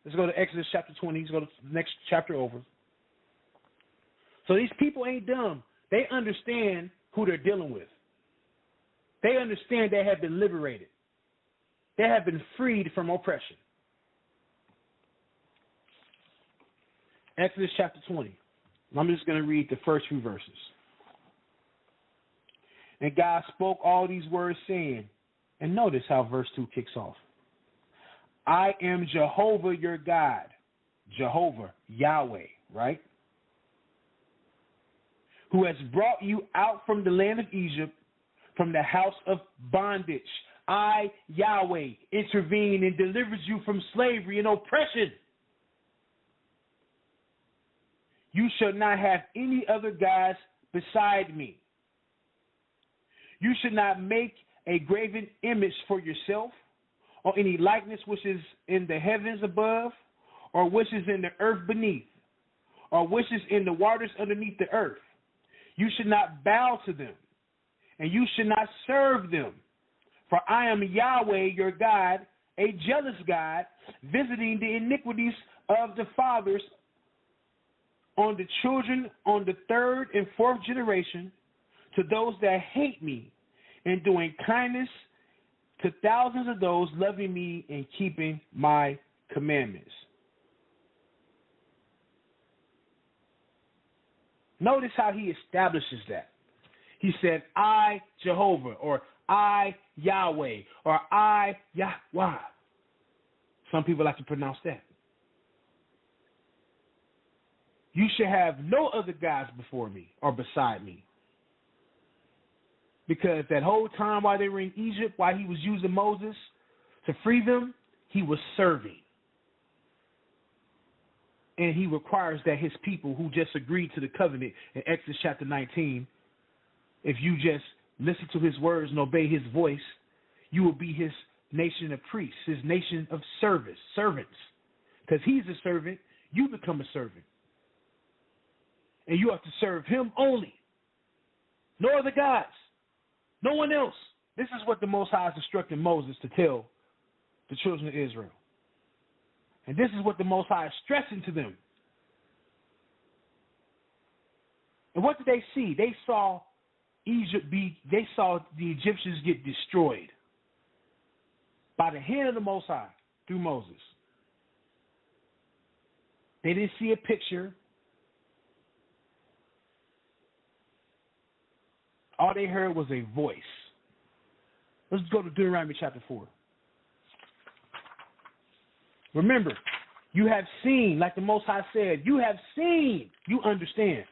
C: Let's go to Exodus chapter 20. Let's go to the next chapter over. So these people ain't dumb. They understand who they're dealing with. They understand they have been liberated. They have been freed from oppression. Exodus chapter 20. I'm just going to read the first few verses. And God spoke all these words, saying, and notice how verse 2 kicks off. I am Jehovah your God. Jehovah, Yahweh, right? Who has brought you out from the land of Egypt, from the house of bondage. I, Yahweh, intervened and delivered you from slavery and oppression. You shall not have any other gods beside me. You should not make a graven image for yourself, or any likeness which is in the heavens above, or which is in the earth beneath, or which is in the waters underneath the earth. You should not bow to them, and you should not serve them. For I am Yahweh your God, a jealous God, visiting the iniquities of the fathers on the children on the third and fourth generation, to those that hate me, and doing kindness to thousands of those loving me and keeping my commandments. Notice how he establishes that. He said, I, Jehovah, or I, Yahweh, or I, YHWH. Some people like to pronounce that. You should have no other gods before me or beside me. Because that whole time while they were in Egypt, while he was using Moses to free them, he was serving. And he requires that his people who just agreed to the covenant in Exodus chapter 19, if you just listen to his words and obey his voice, you will be his nation of priests, his nation of servants. Because he's a servant, you become a servant. And you have to serve him only. No other gods. No one else. This is what the Most High is instructing Moses to tell the children of Israel. And this is what the Most High is stressing to them. And what did they see? They saw they saw the Egyptians get destroyed by the hand of the Most High through Moses. They didn't see a picture. All they heard was a voice. Let's go to Deuteronomy chapter 4. Remember, you have seen, like the Most High said, you have seen, you understand.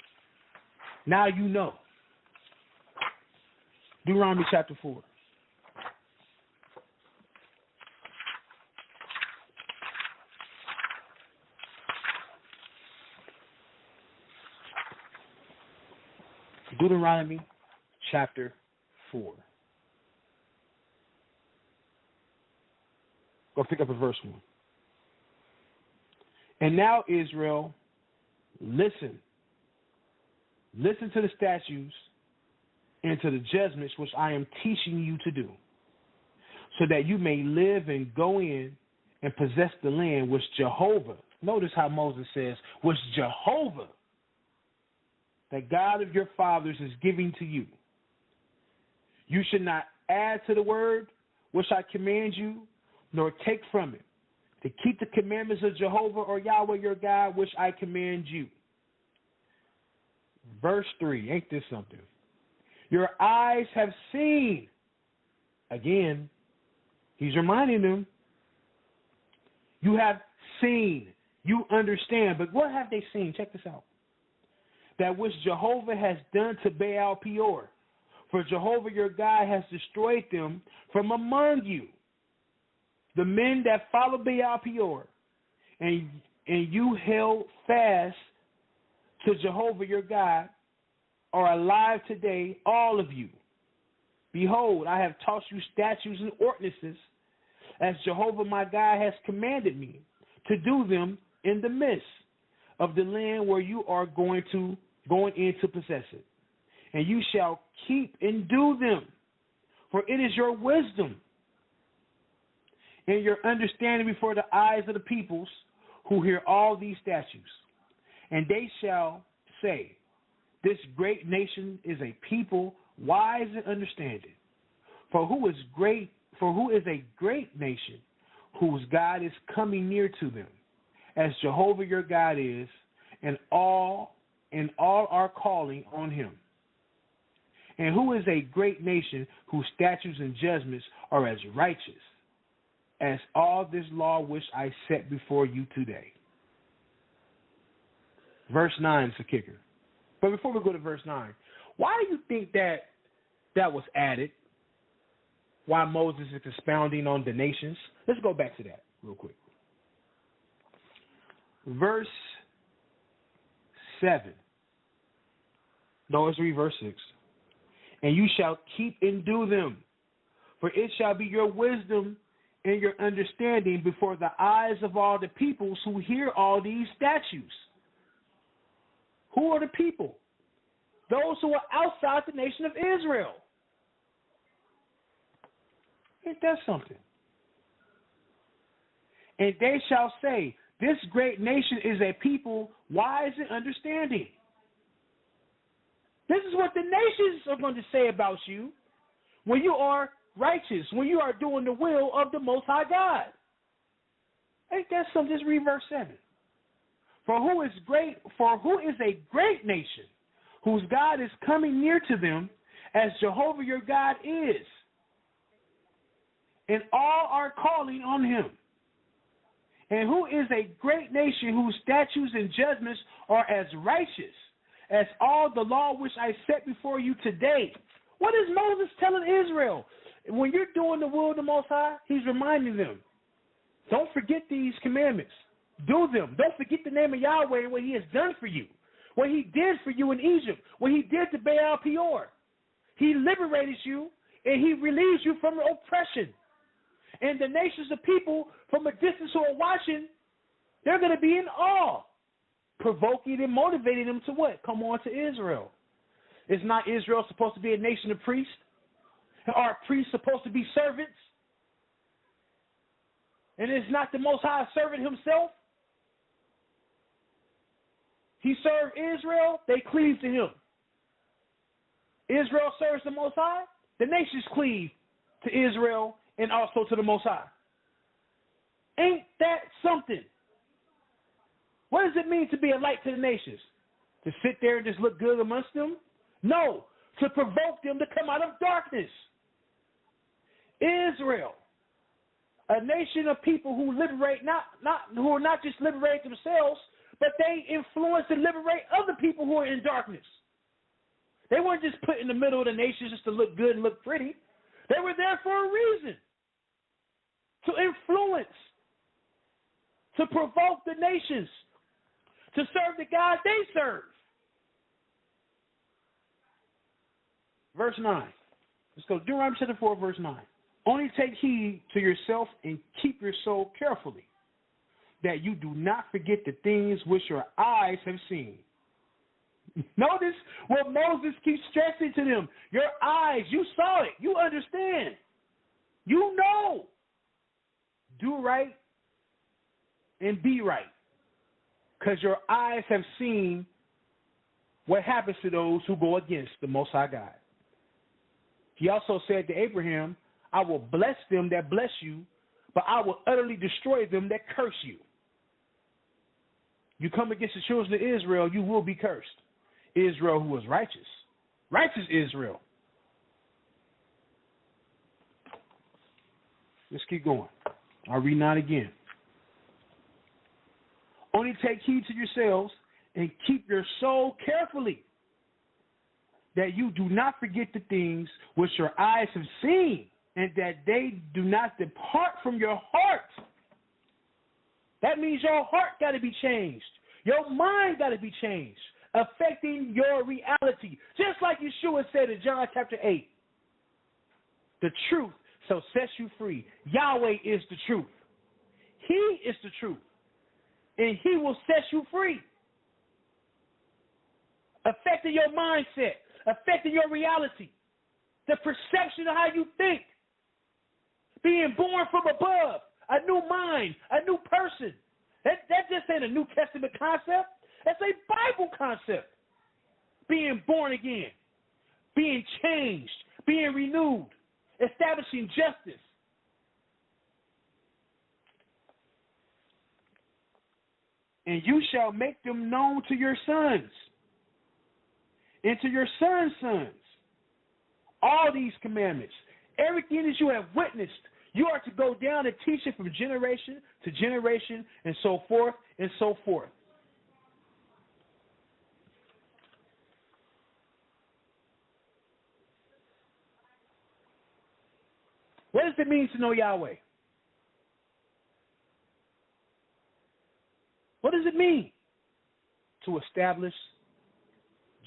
C: Now you know. Deuteronomy chapter 4. Deuteronomy chapter 4. Go pick up at verse 1. And now, Israel, listen. Listen to the statutes and to the judgments which I am teaching you to do, so that you may live and go in and possess the land which Jehovah, notice how Moses says, which Jehovah, the God of your fathers, is giving to you. You should not add to the word which I command you, nor take from it, to keep the commandments of Jehovah or Yahweh your God, which I command you. Verse 3, ain't this something? Your eyes have seen. Again, he's reminding them. You have seen. You understand. But what have they seen? Check this out. That which Jehovah has done to Baal Peor. For Jehovah your God has destroyed them from among you. The men that follow Baal Peor, and you held fast to Jehovah your God, are alive today, all of you. Behold, I have taught you statutes and ordinances, as Jehovah my God has commanded me, to do them in the midst of the land where you are going in to possess it. And you shall keep and do them, for it is your wisdom and your understanding before the eyes of the peoples who hear all these statutes. And they shall say, this great nation is a people wise and understanding. For who is a great nation whose God is coming near to them, as Jehovah your God is, and all are calling on him. And who is a great nation whose statutes and judgments are as righteous as all this law which I set before you today. Verse 9 is the kicker. But before we go to verse 9, why do you think that was added? Why Moses is expounding on the nations? Let's go back to that real quick. Verse 7. No, let's read verse 6. And you shall keep and do them, for it shall be your wisdom and your understanding before the eyes of all the peoples who hear all these statutes. Who are the people? those who are outside the nation of Israel. Ain't that something? And they shall say, this great nation is a people wise and understanding. This is what the nations are going to say about you when you are righteous, when you are doing the will of the Most High God. Ain't that something? Just read verse 7. For who is a great nation, whose God is coming near to them, as Jehovah your God is, and all are calling on him. And who is a great nation whose statutes and judgments are as righteous as all the law which I set before you today? What is Moses telling Israel? When you're doing the will of the Most High, he's reminding them, don't forget these commandments. Do them. Don't forget the name of Yahweh and what he has done for you, what he did for you in Egypt, what he did to Baal Peor. He liberated you and he relieves you from oppression. And the nations of people from a distance who are watching, they're going to be in awe, provoking and motivating them to what? Come on to Israel. Is not Israel supposed to be a nation of priests? Are priests supposed to be servants? And is not the Most High a servant himself? He served Israel, they cleave to him. Israel serves the Most High, the nations cleave to Israel and also to the Most High. Ain't that something? What does it mean to be a light to the nations? To sit there and just look good amongst them? No, to provoke them to come out of darkness. Israel, a nation of people who liberate who are not just liberate themselves, but they influence and liberate other people who are in darkness. They weren't just put in the middle of the nations just to look good and look pretty. They were there for a reason. To influence, to provoke the nations, to serve the God they serve. Verse 9. Let's go. Deuteronomy chapter 4, verse 9. Only take heed to yourself and keep your soul carefully, that you do not forget the things which your eyes have seen. Notice what Moses keeps stressing to them. Your eyes, you saw it. You understand. You know. Do right and be right, because your eyes have seen what happens to those who go against the Most High God. He also said to Abraham, I will bless them that bless you, but I will utterly destroy them that curse you. You come against the children of Israel, you will be cursed. Israel who was righteous. Righteous Israel. Let's keep going. I'll read 9 again. Only take heed to yourselves and keep your soul carefully, that you do not forget the things which your eyes have seen, and that they do not depart from your heart. That means your heart got to be changed. Your mind got to be changed, affecting your reality. Just like Yeshua said in John chapter 8, the truth shall set you free. Yahweh is the truth. He is the truth, and he will set you free. Affecting your mindset, affecting your reality, the perception of how you think. Being born from above, a new mind, a new person. That just ain't a New Testament concept. That's a Bible concept. Being born again, being changed, being renewed, establishing justice. And you shall make them known to your sons and to your sons' sons. All these commandments, everything that you have witnessed, you are to go down and teach it from generation to generation, and so forth and so forth. What does it mean to know Yahweh? What does it mean? To establish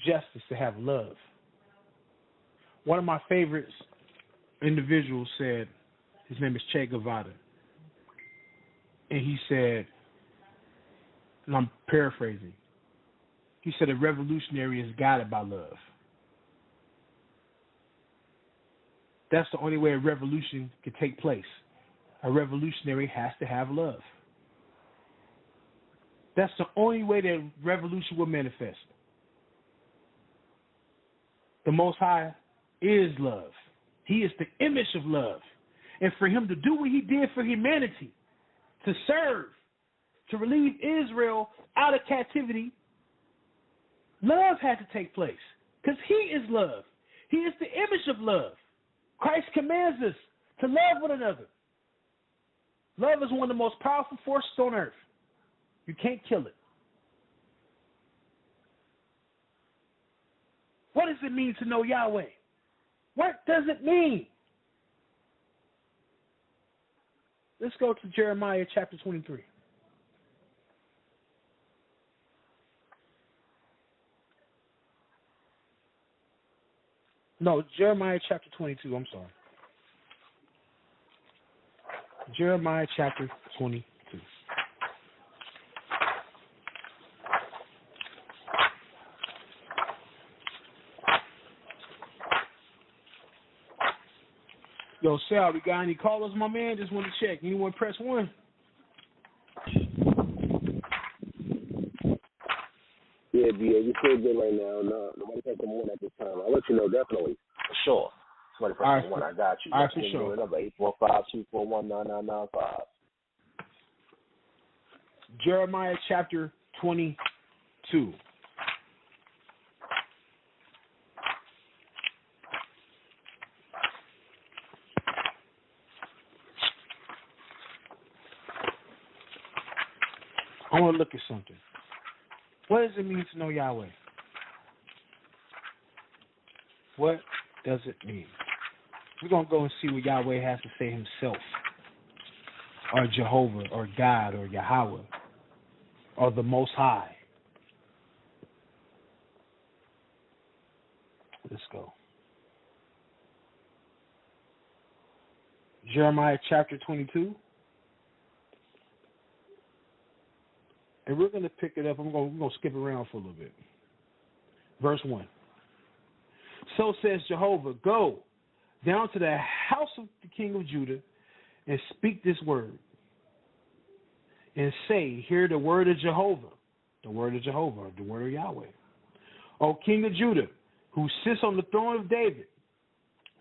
C: justice, to have love. One of my favorites individuals said, his name is Che Guevara, and he said, and I'm paraphrasing, he said a revolutionary is guided by love. That's the only way a revolution can take place. A revolutionary has to have love. That's the only way that revolution will manifest. The Most High is love. He is the image of love. And for him to do what he did for humanity, to serve, to relieve Israel out of captivity, love had to take place because he is love. He is the image of love. Christ commands us to love one another. Love is one of the most powerful forces on earth. You can't kill it. What does it mean to know Yahweh? What does it mean? Let's go to Jeremiah chapter 23. No, Jeremiah chapter 22, I'm sorry. Jeremiah chapter 22. Yo, Sal, we got any callers, my man? Just want to check. Anyone press 1?
D: Yeah, B.A., you feel good right now. No, nobody pressing 1 at this time. I'll let you know definitely. For sure. Somebody pressing 1. I got you.
C: All right, for sure.
D: Number 845-241-9995.
C: Jeremiah chapter 22. I want to look at something. What does it mean to know Yahweh? What does it mean? We're going to go and see what Yahweh has to say himself, or Jehovah, or God, or Yahweh, or the Most High. Let's go. Jeremiah chapter 22. And we're going to pick it up. We're going to skip around for a little bit. Verse 1. So says Jehovah, go down to the house of the king of Judah and speak this word. And say, hear the word of Jehovah, the word of Jehovah, the word of Yahweh. O king of Judah, who sits on the throne of David,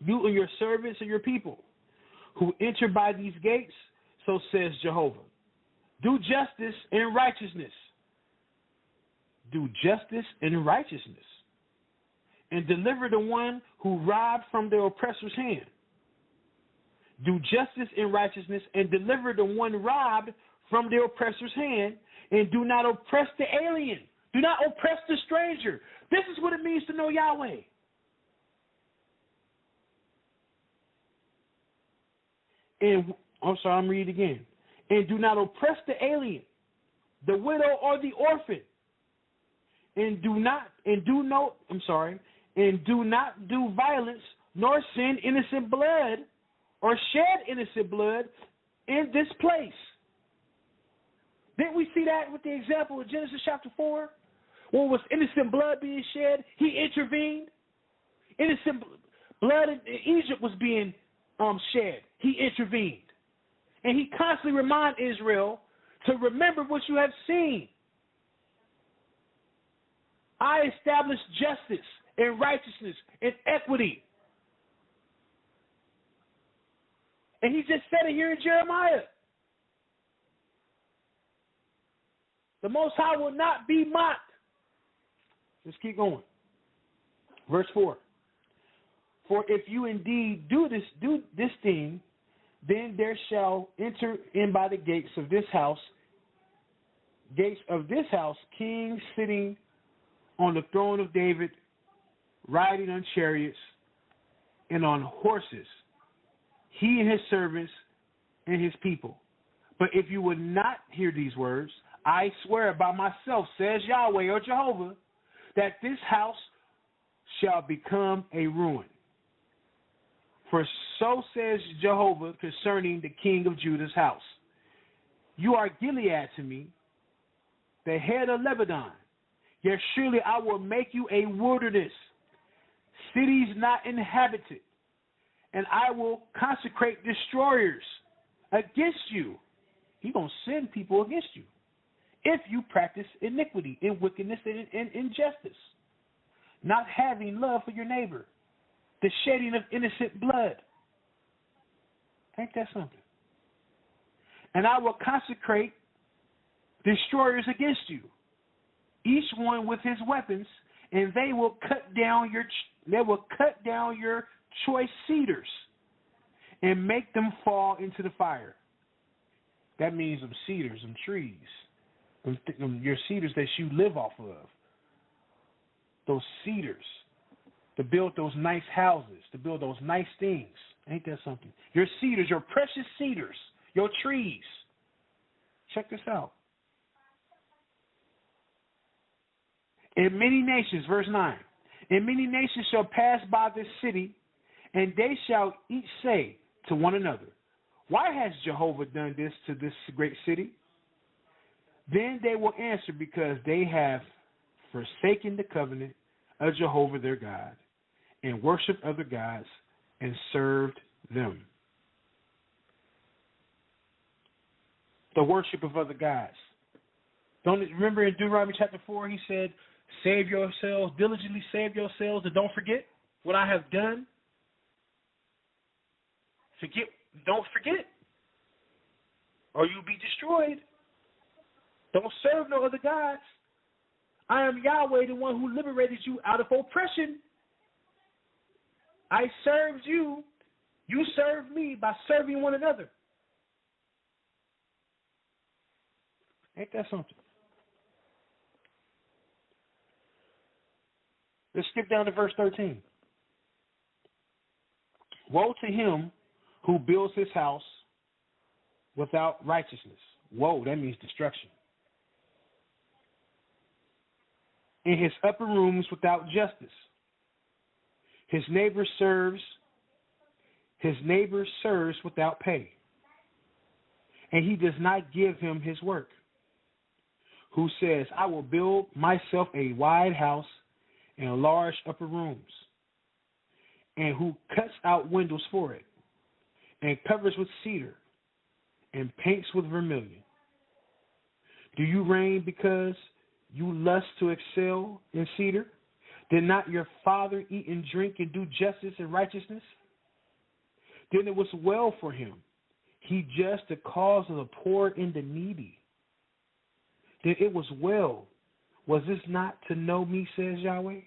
C: you and your servants and your people, who enter by these gates, so says Jehovah. Do justice and righteousness. Do justice and righteousness. And deliver the one who robbed from the oppressor's hand. Do justice and righteousness and deliver the one robbed from the oppressor's hand. And do not oppress the alien. Do not oppress the stranger. This is what it means to know Yahweh. And I'm reading again. And do not oppress the alien, the widow or the orphan. And do not do violence nor sin innocent blood or shed innocent blood in this place. Didn't we see that with the example of Genesis chapter 4? When was innocent blood being shed, he intervened. Innocent blood in Egypt was being shed. He intervened. And he constantly reminds Israel to remember what you have seen. I established justice and righteousness and equity. And he just said it here in Jeremiah. The Most High will not be mocked. Let's keep going. Verse 4. For if you indeed do this thing, then there shall enter in by the gates of this house, kings sitting on the throne of David, riding on chariots and on horses, he and his servants and his people. But if you would not hear these words, I swear by myself, says Yahweh or Jehovah, that this house shall become a ruin. For so says Jehovah concerning the king of Judah's house. You are Gilead to me, the head of Lebanon. Yet surely I will make you a wilderness, cities not inhabited, and I will consecrate destroyers against you. He's going to send people against you if you practice iniquity and wickedness and injustice, not having love for your neighbor, the shedding of innocent blood. Ain't that something? And I will consecrate destroyers against you, each one with his weapons, and they will cut down your choice cedars and make them fall into the fire. That means them cedars, them trees, your cedars that you live off of. Those cedars to build those nice houses, to build those nice things. Ain't that something? Your cedars, your precious cedars, your trees. Check this out. In many nations, verse 9, and many nations shall pass by this city, and they shall each say to one another, why has Jehovah done this to this great city? Then they will answer, because they have forsaken the covenant of Jehovah their God, and worshiped other gods, and served them. The worship of other gods. Don't remember in Deuteronomy chapter 4, he said, save yourselves, diligently save yourselves, and don't forget what I have done. Don't forget, or you'll be destroyed. Don't serve no other gods. I am Yahweh, the one who liberated you out of oppression. I served you. You served me by serving one another. Ain't that something? Let's skip down to verse 13. Woe to him who builds his house without righteousness. Woe, that means destruction. In his upper rooms without justice. His neighbor serves without pay, and he does not give him his work. Who says, I will build myself a wide house and large upper rooms, and who cuts out windows for it, and covers with cedar, and paints with vermilion. Do you reign because you lust to excel in cedar? Did not your father eat and drink and do justice and righteousness? Then it was well for him. He judged the cause of the poor and the needy. Then it was well. Was this not to know me, says Yahweh?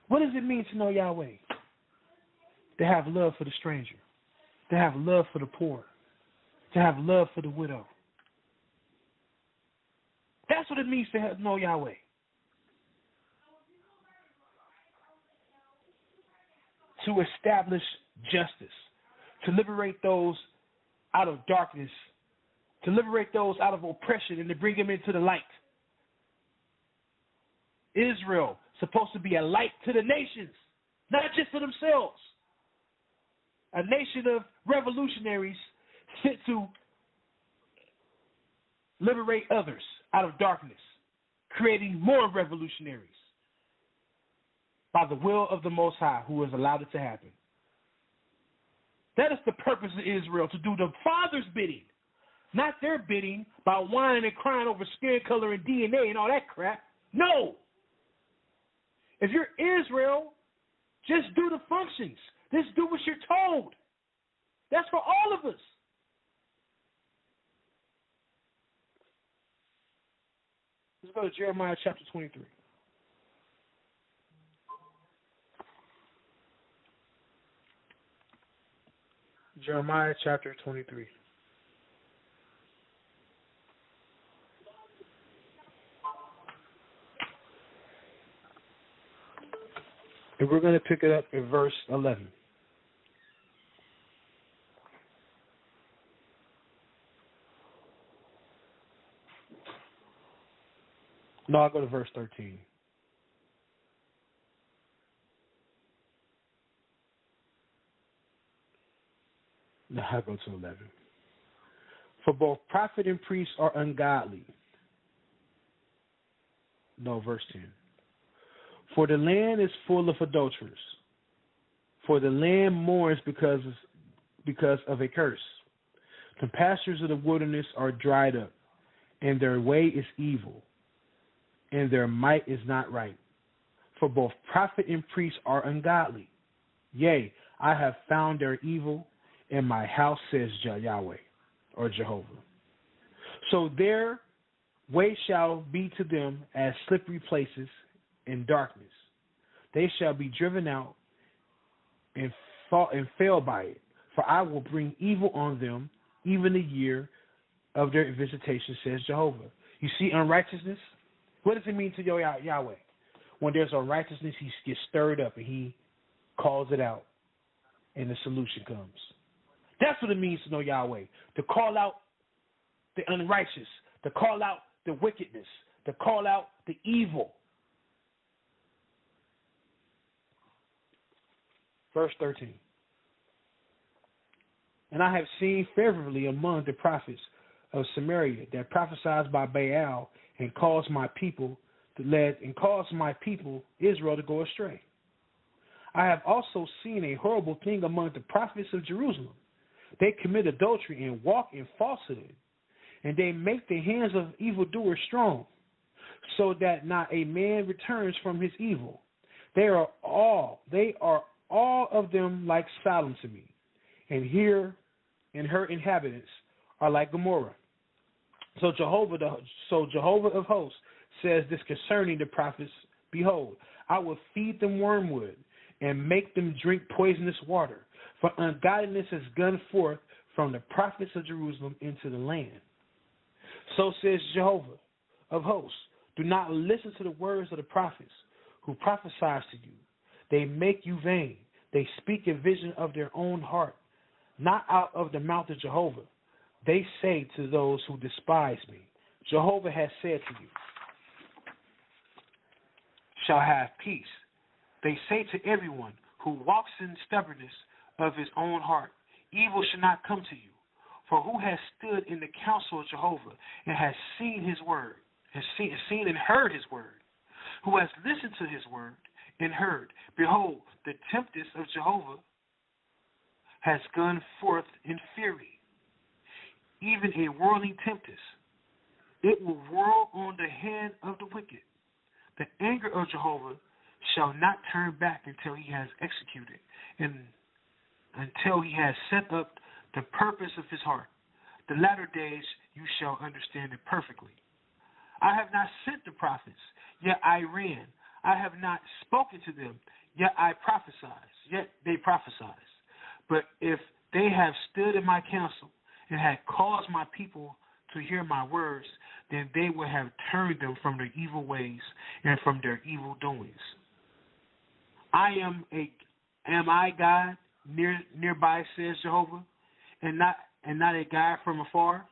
C: What does it mean to know Yahweh? To have love for the stranger. To have love for the poor. To have love for the widow. That's what it means to know Yahweh. To establish justice, to liberate those out of darkness, to liberate those out of oppression, and to bring them into the light. Israel supposed to be a light to the nations, not just to themselves. A nation of revolutionaries sent to liberate others out of darkness, creating more revolutionaries by the will of the Most High, who has allowed it to happen. That is the purpose of Israel, to do the Father's bidding, not their bidding by whining and crying over skin color and DNA and all that crap. No. If you're Israel, just do the functions. Just do what you're told. That's for all of us. Let's go to Jeremiah chapter 23. Jeremiah chapter 23. And we're going to pick it up in verse 11. No, I'll go to verse 13. No, I'll go to 11. For both prophet and priest are ungodly. No, verse 10. For the land is full of adulterers. For the land mourns because of a curse. The pastures of the wilderness are dried up, and their way is evil, and their might is not right. For both prophet and priest are ungodly. Yea, I have found their evil in my house, says Yahweh, or Jehovah. So their way shall be to them as slippery places in darkness. They shall be driven out and fail by it. For I will bring evil on them, even the year of their visitation, says Jehovah. You see unrighteousness? What does it mean to Yahweh? When there's unrighteousness, he gets stirred up and he calls it out, and the solution comes. That's what it means to know Yahweh. To call out the unrighteous, to call out the wickedness, to call out the evil. Verse 13. And I have seen favorably among the prophets of Samaria that prophesied by Baal and caused my people Israel to go astray. I have also seen a horrible thing among the prophets of Jerusalem. They commit adultery and walk in falsehood, and they make the hands of evildoers strong, so that not a man returns from his evil. They are all of them like Sodom to me, and her inhabitants are like Gomorrah. So Jehovah of hosts says this concerning the prophets: Behold, I will feed them wormwood and make them drink poisonous water, for ungodliness has gone forth from the prophets of Jerusalem into the land. So says Jehovah of hosts, do not listen to the words of the prophets who prophesy to you. They make you vain. They speak a vision of their own heart, not out of the mouth of Jehovah. They say to those who despise me, Jehovah has said to you, shall have peace. They say to everyone who walks in stubbornness of his own heart, evil shall not come to you. For who has stood in the counsel of Jehovah and has seen his word, has seen and heard his word? Who has listened to his word and heard? Behold, the tempest of Jehovah has gone forth in fury, even a whirling tempest. It will whirl on the hand of the wicked. The anger of Jehovah shall not turn back until he has executed, and until he has set up the purpose of his heart. The latter days you shall understand it perfectly. I have not sent the prophets, yet I ran. I have not spoken to them, yet I prophesied. Yet they prophesied. But if they have stood in my counsel and had caused my people to hear my words, then they would have turned them from their evil ways and from their evil doings. Am I God nearby, says Jehovah, and not a God from afar?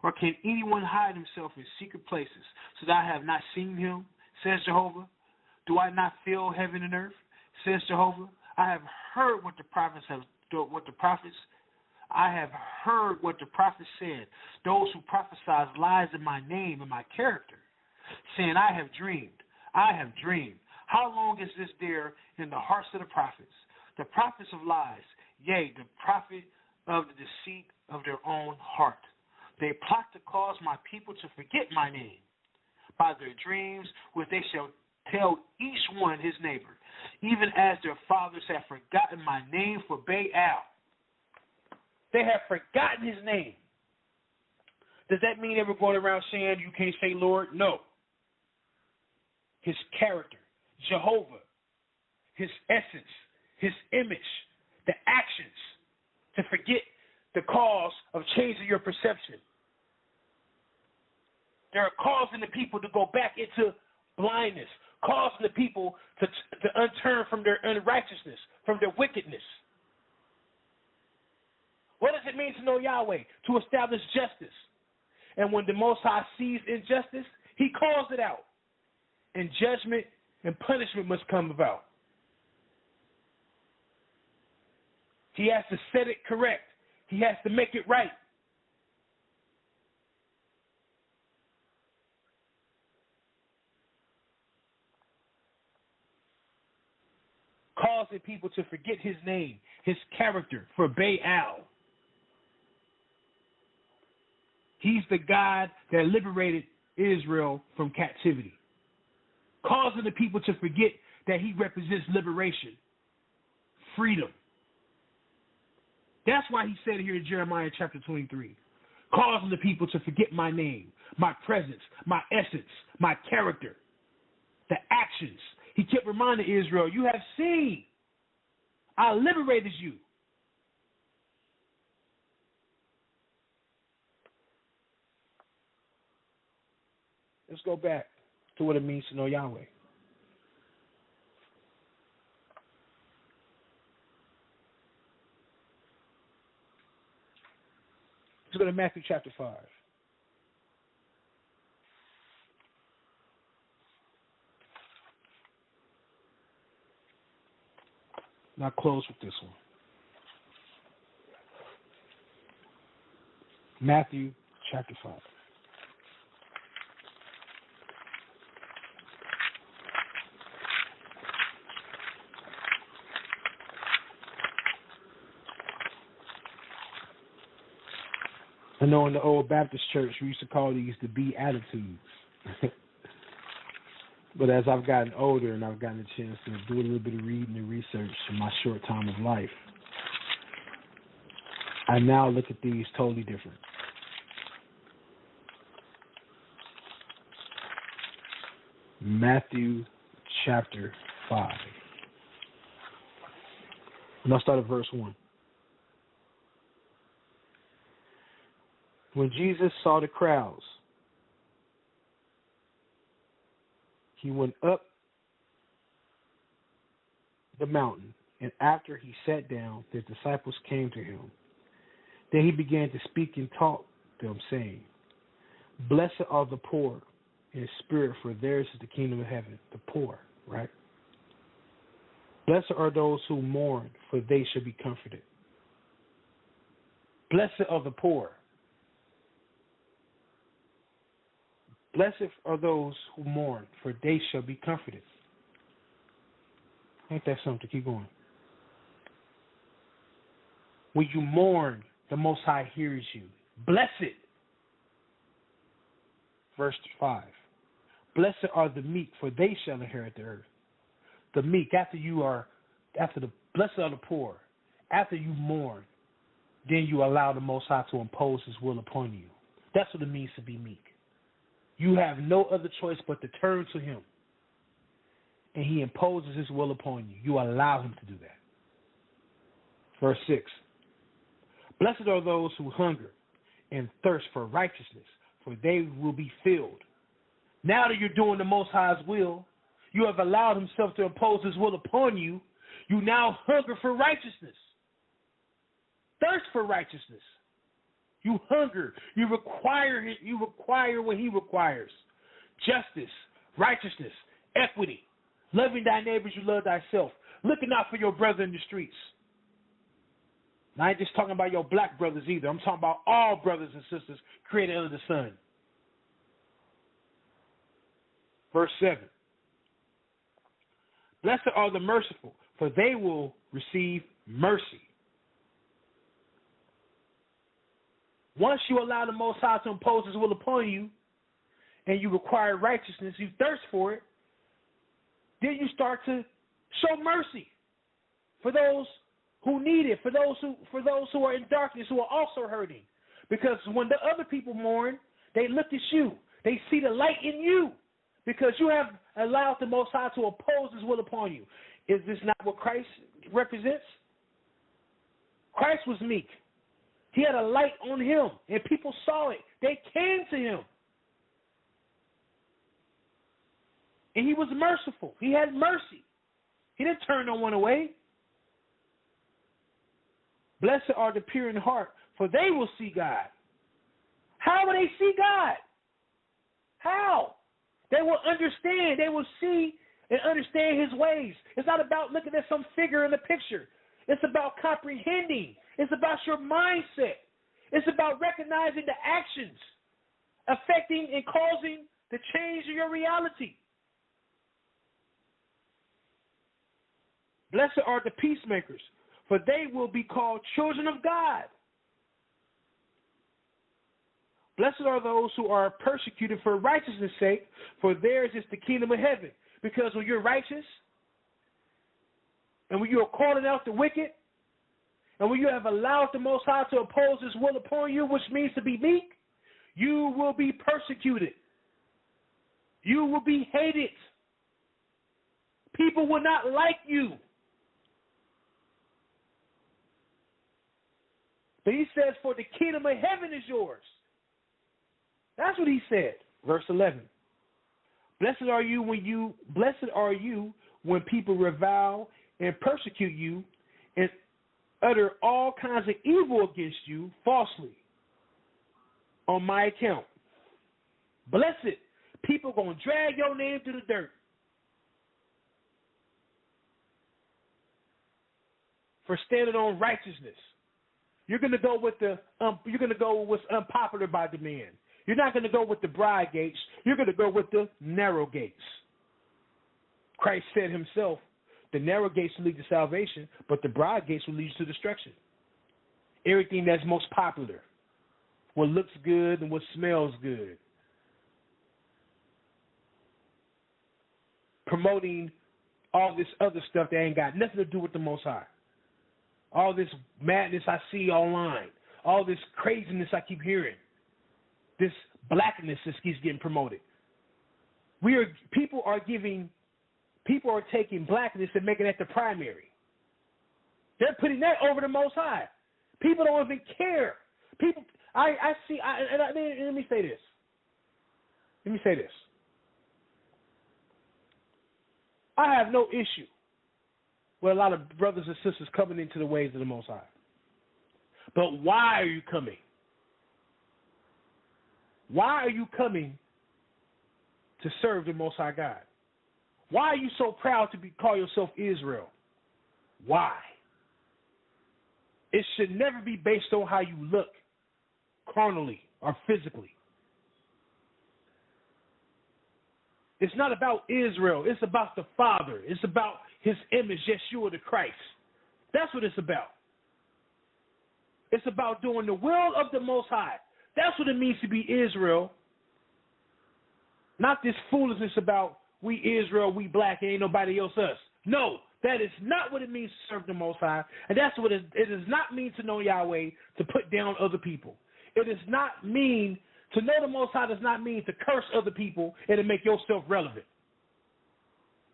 C: Or can anyone hide himself in secret places so that I have not seen him, says Jehovah? Do I not fill heaven and earth, says Jehovah? I have heard what the prophets said, those who prophesy lies in my name and my character, saying, I have dreamed. How long is this there in the hearts of the prophets of lies, yea, the prophet of the deceit of their own heart? They plot to cause my people to forget my name by their dreams, which they shall tell each one his neighbor, even as their fathers have forgotten my name for Baal. They have forgotten his name. Does that mean they were going around saying you can't say Lord? No. His character, Jehovah, his essence, his image, the actions, to forget the cause of changing your perception. They are causing the people to go back into blindness, causing the people to unturn from their unrighteousness, from their wickedness. What does it mean to know Yahweh? To establish justice. And when the Most High sees injustice, he calls it out. And judgment and punishment must come about. He has to set it correct. He has to make it right. Cause causing people to forget his name, his character, for Baal. He's the God that liberated Israel from captivity, causing the people to forget that he represents liberation, freedom. That's why he said here in Jeremiah chapter 23, causing the people to forget my name, my presence, my essence, my character, the actions. He kept reminding Israel, you have seen, I liberated you. Let's go back to what it means to know Yahweh. Let's go to Matthew chapter 5. Now close with this one. Matthew chapter 5. I know in the old Baptist church we used to call these the Beatitudes. But as I've gotten older and I've gotten a chance to do a little bit of reading and research in my short time of life, I now look at these totally different. Matthew chapter 5. And I'll start at verse 1. When Jesus saw the crowds, he went up the mountain, and after he sat down, his disciples came to him. Then he began to speak and talk to them, saying, Blessed are the poor in spirit, for theirs is the kingdom of heaven. The poor, right? Blessed are those who mourn, for they shall be comforted. Blessed are the poor. Blessed are those who mourn, for they shall be comforted. Ain't that something? Keep going. When you mourn, the Most High hears you. Blessed. Verse 5. Blessed are the meek, for they shall inherit the earth. The meek, blessed are the poor. After you mourn, then you allow the Most High to impose his will upon you. That's what it means to be meek. You have no other choice but to turn to him. And he imposes his will upon you. You allow him to do that. Verse 6. Blessed are those who hunger and thirst for righteousness, for they will be filled. Now that you're doing the Most High's will, you have allowed himself to impose his will upon you. You now hunger for righteousness. Thirst for righteousness. You hunger. You require it. You require what he requires. Justice, righteousness, equity, loving thy neighbors, you love thyself, looking out for your brother in the streets. And I ain't just talking about your black brothers either. I'm talking about all brothers and sisters created under the sun. Verse 7. Blessed are the merciful, for they will receive mercy. Once you allow the Most High to impose his will upon you, and you require righteousness, you thirst for it, then you start to show mercy for those who need it, for those who are in darkness, who are also hurting. Because when the other people mourn, they look at you. They see the light in you because you have allowed the Most High to impose his will upon you. Is this not what Christ represents? Christ was meek. He had a light on him, and people saw it. They came to him. And he was merciful. He had mercy. He didn't turn no one away. Blessed are the pure in heart, for they will see God. How will they see God? How? They will understand. They will see and understand his ways. It's not about looking at some figure in the picture. It's about comprehending. It's about your mindset. It's about recognizing the actions affecting and causing the change in your reality. Blessed are the peacemakers, for they will be called children of God. Blessed are those who are persecuted for righteousness' sake, for theirs is the kingdom of heaven. Because when you're righteous, and when you are calling out the wicked, and when you have allowed the Most High to oppose His will upon you, which means to be meek, you will be persecuted. You will be hated. People will not like you. But He says, for the kingdom of heaven is yours. That's what He said. Verse 11. Blessed are you when people revile and persecute you and utter all kinds of evil against you falsely on my account. Blessed. People going to drag your name to the dirt for standing on righteousness. You're going to go with what's unpopular by the man. You're not going to go with the broad gates. You're going to go with the narrow gates. Christ said Himself, the narrow gates will lead to salvation, but the broad gates will lead to destruction. Everything that's most popular, what looks good and what smells good. Promoting all this other stuff that ain't got nothing to do with the Most High. All this madness I see online. All this craziness I keep hearing. This blackness that keeps getting promoted. People are taking blackness and making that the primary. They're putting that over the Most High. People don't even care. People, let me say this. I have no issue with a lot of brothers and sisters coming into the ways of the Most High. But why are you coming? Why are you coming to serve the Most High God? Why are you so proud to call yourself Israel? Why? It should never be based on how you look, carnally or physically. It's not about Israel. It's about the Father. It's about His image, Yeshua the Christ. That's what it's about. It's about doing the will of the Most High. That's what it means to be Israel. Not this foolishness about we Israel, we black, and ain't nobody else us. No, that is not what it means to serve the Most High. And that's what it does not mean to know Yahweh, to put down other people. It does not mean, to know the Most High does not mean to curse other people and to make yourself relevant.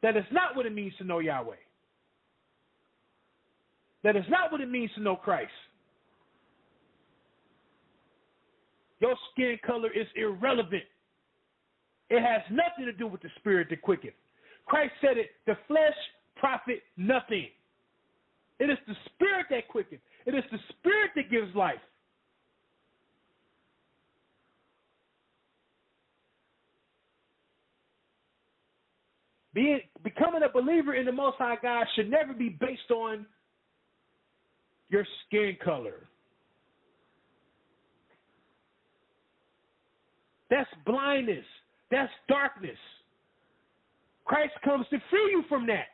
C: That is not what it means to know Yahweh. That is not what it means to know Christ. Your skin color is irrelevant. It has nothing to do with the spirit that quicketh. Christ said it, the flesh profit nothing. It is the spirit that quicketh. It is the spirit that gives life. Becoming a believer in the Most High God should never be based on your skin color. That's blindness. That's darkness. Christ comes to free you from that.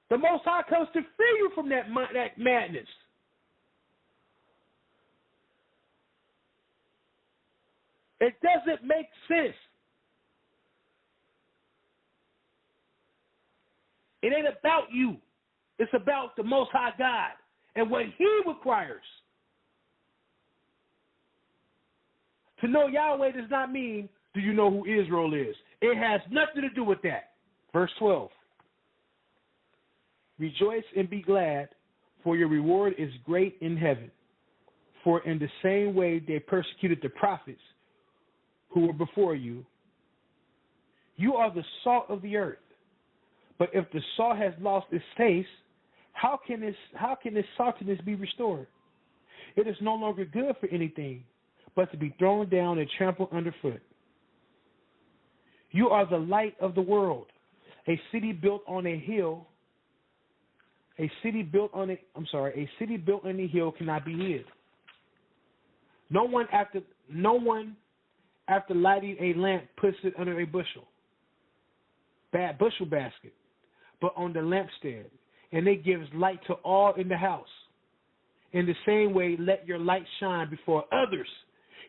C: The Most High comes to free you from that madness. It doesn't make sense. It ain't about you. It's about the Most High God and what He requires. To know Yahweh does not mean, do you know who Israel is? It has nothing to do with that. Verse 12. Rejoice and be glad, for your reward is great in heaven. For in the same way they persecuted the prophets who were before you. You are the salt of the earth. But if the salt has lost its taste, how can its saltiness be restored? It is no longer good for anything but to be thrown down and trampled underfoot. You are the light of the world. A city built on a hill. A city built on a hill cannot be hid. No one after lighting a lamp puts it under a bushel basket, but on the lampstand, and it gives light to all in the house. In the same way, let your light shine before others.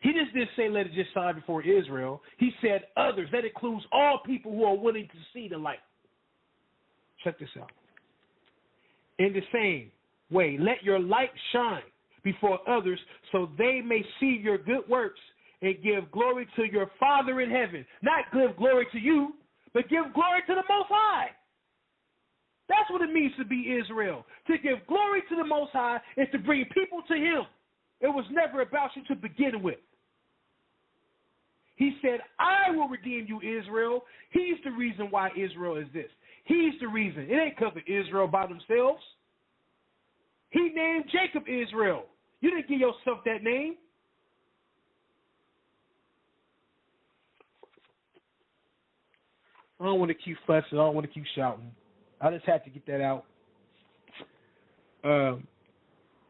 C: He just didn't say let it just shine before Israel. He said others. That includes all people who are willing to see the light. Check this out. In the same way, let your light shine before others so they may see your good works and give glory to your Father in heaven. Not give glory to you, but give glory to the Most High. That's what it means to be Israel. To give glory to the Most High is to bring people to Him. It was never about you to begin with. He said, I will redeem you, Israel. He's the reason why Israel is this. He's the reason. It ain't because of Israel by themselves. He named Jacob Israel. You didn't give yourself that name. I don't want to keep fussing. I don't want to keep shouting. I just had to get that out.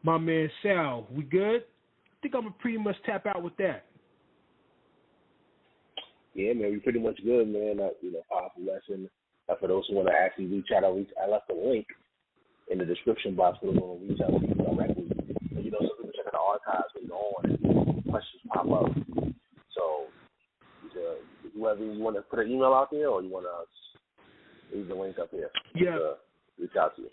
C: My man Sal, we good? I think I'm going to pretty much tap out with that.
D: Yeah, man, we pretty much good, man. Powerful lesson. For those who want to actually reach out, I left a link in the description box for those who want to reach out to you directly. And, some people check out the archives later on and questions pop up. So, whoever you want to put an email out there or you want to leave the link up here.
C: Yeah.
D: Reach out to you.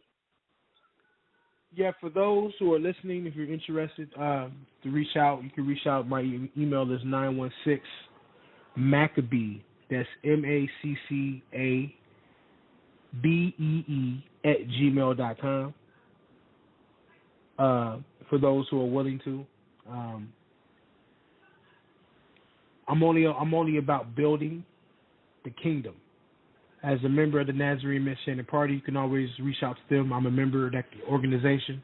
C: Yeah, for those who are listening, if you're interested to reach out, you can reach out. My email is 916Maccabee. That's MACCABEE @gmail.com. For those who are willing to, I'm only about building the kingdom. As a member of the Nazarene Messianic Party, you can always reach out to them. I'm a member of that organization.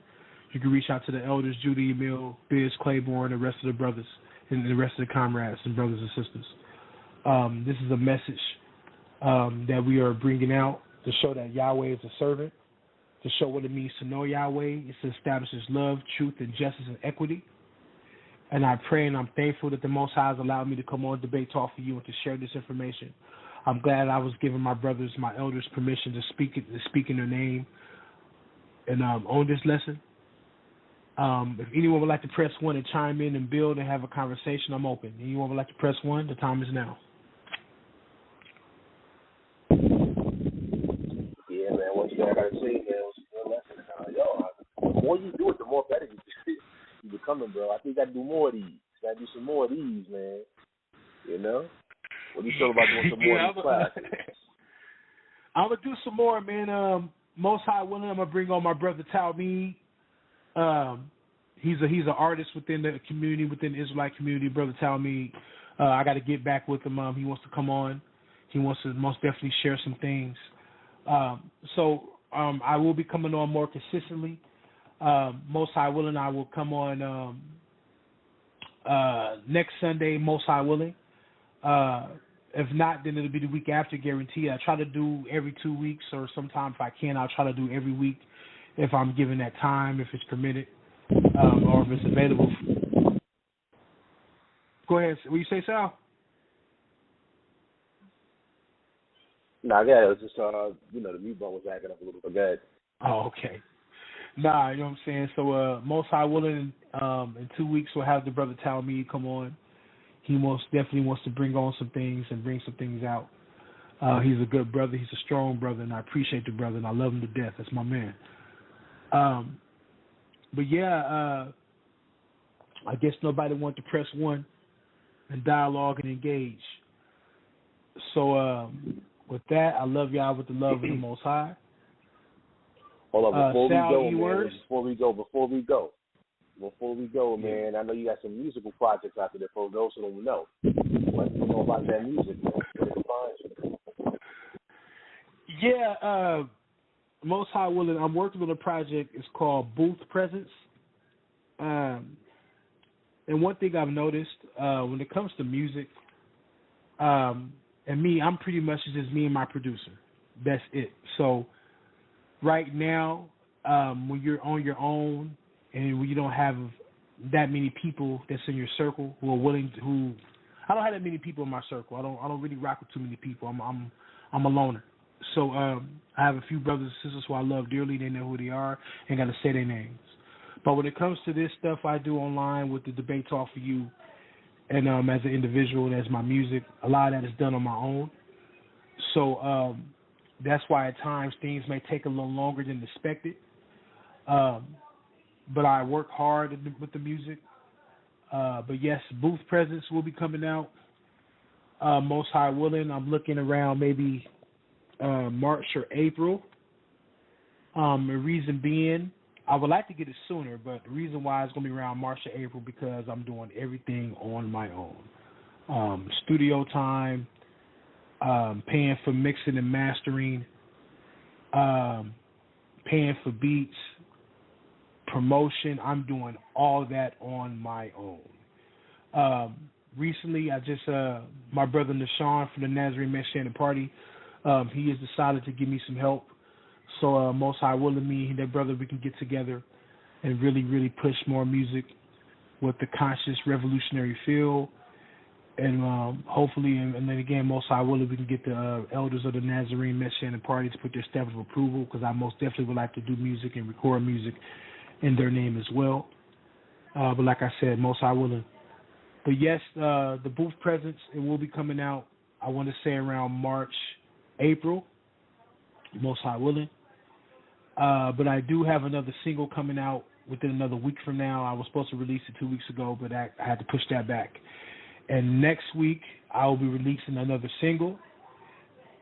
C: You can reach out to the elders, Judy, Emil, Biz, Claiborne, the rest of the brothers, and the rest of the comrades and brothers and sisters. This is a message that we are bringing out to show that Yahweh is a servant, to show what it means to know Yahweh. It's to establish His love, truth, and justice and equity. And I pray and I'm thankful that the Most High has allowed me to come on Debate Talk for you and to share this information. I'm glad I was giving my brothers, my elders, permission to speak in their name and on this lesson. If anyone would like to press 1 and chime in and build and have a conversation, I'm open. Anyone would like to press 1? The time is now.
D: Yeah, man. What you gotta say, man, was a good lesson. The more you do it, the more better you becoming, bro. I think I gotta do more of these. Gotta do some more of these, man. What do you feel about doing some more of these classes?
C: I'm gonna do some more, man. Most High willing, I'm gonna bring on my brother Talmud. He's an artist within the community, within the Israelite community. Brother Talmud. I got to get back with him. He wants to come on. He wants to most definitely share some things. So I will be coming on more consistently. Most High willing, I will come on next Sunday. Most High willing. If not, then it'll be the week after, guaranteed. I try to do every 2 weeks, or sometimes if I can, I'll try to do every week if I'm given that time, if it's permitted, or if it's available. Go ahead. What you say, Sal?
D: Nah, yeah, it was just, the mute button was acting up a little bit. Good.
C: Oh, okay. Nah, you know what I'm saying? So, most high willing, in 2 weeks, we'll have the brother Talmud come on. He most definitely wants to bring on some things and bring some things out. He's a good brother. He's a strong brother, and I appreciate the brother, and I love him to death. That's my man. But, yeah, I guess nobody wanted to press 1 and dialogue and engage. So, with that, I love y'all with the love of the Most High.
D: Hold on, before we go, man, I know you got some musical projects out there for those who don't know. What do you know about that music, man?
C: Yeah, Most High willing, I'm working on a project. It's called Booth Presence. And one thing I've noticed when it comes to music, and me, I'm pretty much just me and my producer. That's it. So right now, when you're on your own and when you don't have that many people that's in your circle who are willing to, I don't have that many people in my circle. I don't really rock with too many people. I'm a loner. So I have a few brothers and sisters who I love dearly. They know who they are. Ain't got to say their names. But when it comes to this stuff I do online with the Debate Talk for You, and as an individual and as my music, a lot of that is done on my own. So that's why at times things may take a little longer than expected. But I work hard with the music. But yes, booth presence will be coming out. Most high willing, I'm looking around maybe March or April. The reason being, I would like to get it sooner, but the reason why it's going to be around March or April because I'm doing everything on my own. Studio time, paying for mixing and mastering, paying for beats, promotion. I'm doing all that on my own. Recently, I just, my brother Nashawn from the Nazarene Messianic Party, he has decided to give me some help. So most high willing, me and that brother, we can get together and really, really push more music with the conscious revolutionary feel. And hopefully, and then again, most high willing, we can get the elders of the Nazarene Messianic Party to put their stamp of approval, because I most definitely would like to do music and record music in their name as well. But like I said, most high willing. But yes, the booth presence, it will be coming out, I want to say around March, April, most high willing. But I do have another single coming out within another week from now. I was supposed to release it 2 weeks ago, but I had to push that back. And next week, I will be releasing another single.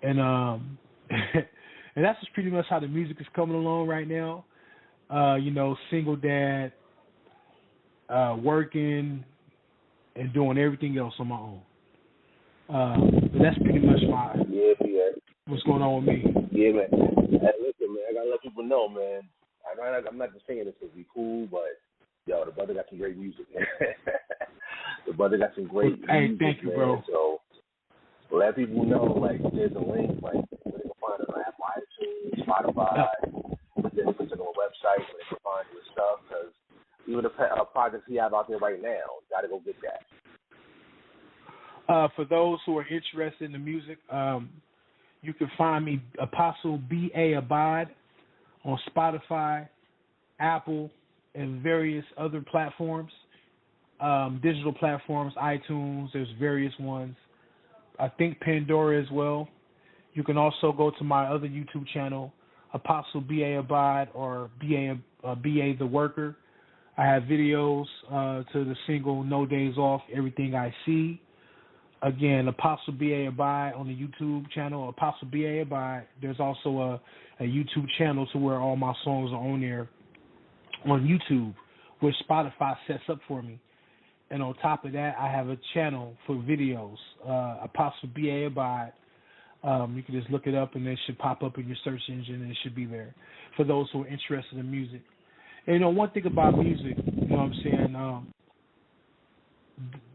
C: And and that's just pretty much how the music is coming along right now. Single dad, working, and doing everything else on my own. But that's pretty much what's going on with me.
D: Yeah, man. Hey, listen, man, I gotta let people know, man. I'm not just saying this to be cool, but yo, the brother got some great music, man. The brother got some great music.
C: Hey, thank you,
D: man.
C: bro.
D: So let people know, like, there's a link, like, where they can find it on Apple, iTunes, Spotify, there's a particular website where they can find your stuff, because even the projects he have out there right now, you gotta go get that.
C: For those who are interested in the music, you can find me, Apostle B.A. Abad, on Spotify, Apple, and various other platforms, digital platforms, iTunes, there's various ones. I think Pandora as well. You can also go to my other YouTube channel, Apostle B.A. Abad, or B.A. The Worker. I have videos to the single No Days Off, Everything I See. Again, Apostle B.A. Abide on the YouTube channel, Apostle B.A. Abide. There's also a YouTube channel to where all my songs are on there on YouTube, which Spotify sets up for me. And on top of that, I have a channel for videos, Apostle B.A. Abide. You can just look it up, and it should pop up in your search engine, and it should be there for those who are interested in music. And, one thing about music, you know what I'm saying,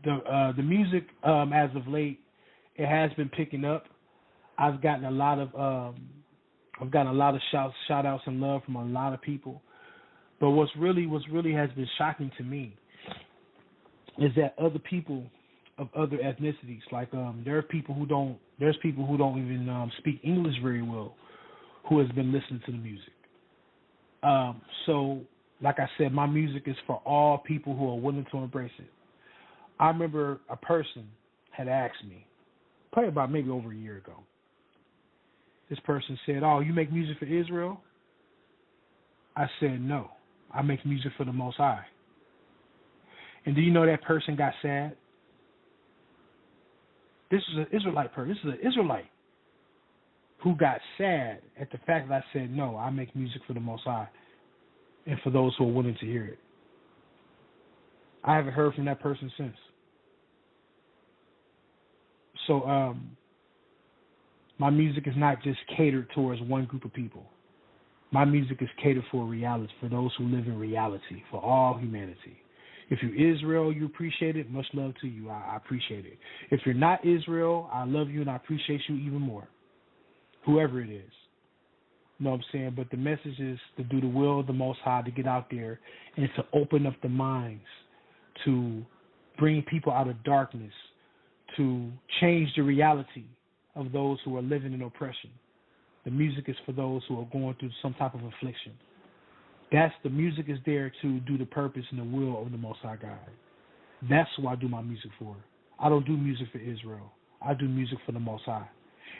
C: the music as of late, it has been picking up. I've gotten a lot of shout outs and love from a lot of people. But what's really has been shocking to me is that other people of other ethnicities, like there's people who don't even speak English very well, who has been listening to the music. So like I said, my music is for all people who are willing to embrace it. I remember a person had asked me, probably about maybe over a year ago. This person said, "Oh, you make music for Israel?" I said, "No, I make music for the Most High." And do you know that person got sad? This is an Israelite person. This is an Israelite who got sad at the fact that I said, "No, I make music for the Most High and for those who are willing to hear it." I haven't heard from that person since. So my music is not just catered towards one group of people. My music is catered for reality, for those who live in reality, for all humanity. If you're Israel, you appreciate it. Much love to you. I appreciate it. If you're not Israel, I love you and I appreciate you even more. Whoever it is. You know what I'm saying? But the message is to do the will of the Most High, to get out there and to open up the minds, to bring people out of darkness, to change the reality of those who are living in oppression. The music is for those who are going through some type of affliction. That's the music is there to do the purpose and the will of the Most High God. That's who I do my music for. I don't do music for Israel. I do music for the Most High.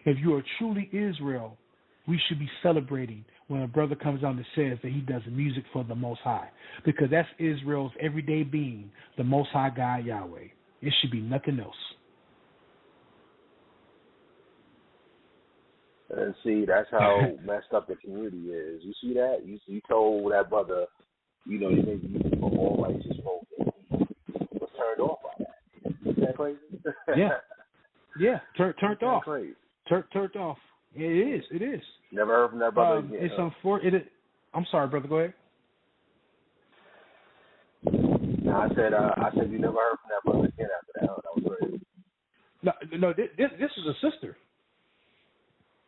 C: If you are truly Israel, we should be celebrating when a brother comes out and says that he does music for the Most High, because that's Israel's everyday being, the Most High God Yahweh. It should be nothing else.
D: And see, that's how messed up the community is. You see that? You told that brother, you know, you make music for all righteous folk, and he was turned off by that. Isn't that crazy?
C: Yeah, turned off.
D: Crazy.
C: Turned off. It is.
D: Never heard from that brother again.
C: It's unfortunate. I'm sorry, brother. Go ahead.
D: No, I said you never heard from that brother again after that. That was crazy.
C: No. This is a sister.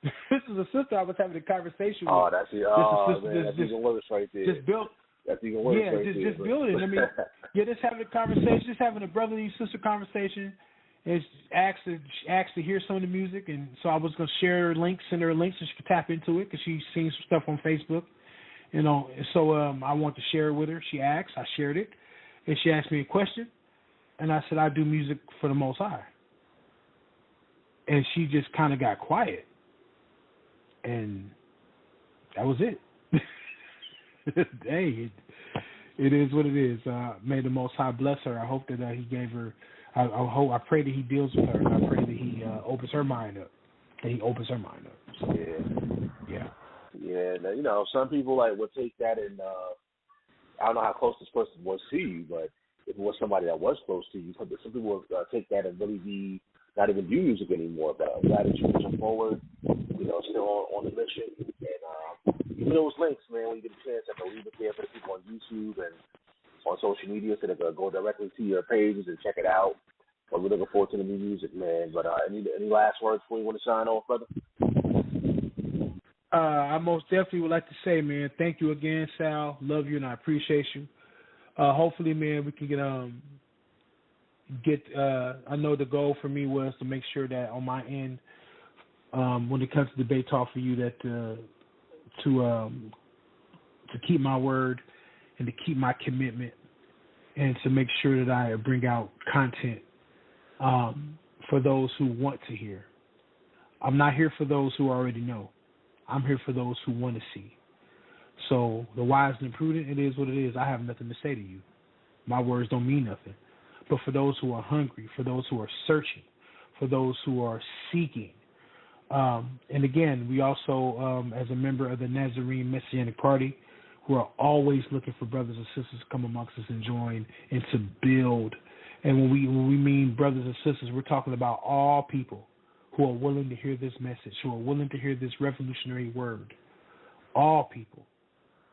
C: This is a sister I was having a conversation with.
D: Oh, that's it. Oh,
C: man,
D: that's even worse right there.
C: Just build.
D: That's even worse right there.
C: Just building. I mean, just having a conversation, just having a brotherly sister conversation. And asked to hear some of the music, and so I was gonna send her links, so she could tap into it because she's seen some stuff on Facebook, you know. And so I want to share it with her. She asked, I shared it, and she asked me a question, and I said I do music for the Most High, and she just kind of got quiet, and that was it. Hey, it is what it is. May the Most High bless her. I hope that he gave her. I pray that he deals with her, and I pray that he opens her mind up. So, yeah.
D: Now, you know, some people would take that and I don't know how close this person was to you, but if it was somebody that was close to you, some people would take that and really be not even do music anymore. But I'm glad that you push them forward. You know, still on the mission. And even those links, man, when you get a chance, I can leave it there for the people on YouTube and on social media, so they can go directly to your pages and check it out. But we're looking forward to the new music, man. But any last words before you want to sign off, brother?
C: I most definitely would like to say, man, thank you again, Sal. Love you and I appreciate you. Hopefully, man, we can get. I know the goal for me was to make sure that on my end, when it comes to debate talk for you, that to keep my word and to keep my commitment, and to make sure that I bring out content for those who want to hear. I'm not here for those who already know. I'm here for those who want to see. So the wise and the prudent, it is what it is. I have nothing to say to you. My words don't mean nothing. But for those who are hungry, for those who are searching, for those who are seeking, and again, we also, as a member of the Nazarene Messianic Party, who are always looking for brothers and sisters to come amongst us and join and to build. And when we mean brothers and sisters, we're talking about all people who are willing to hear this message, who are willing to hear this revolutionary word. All people.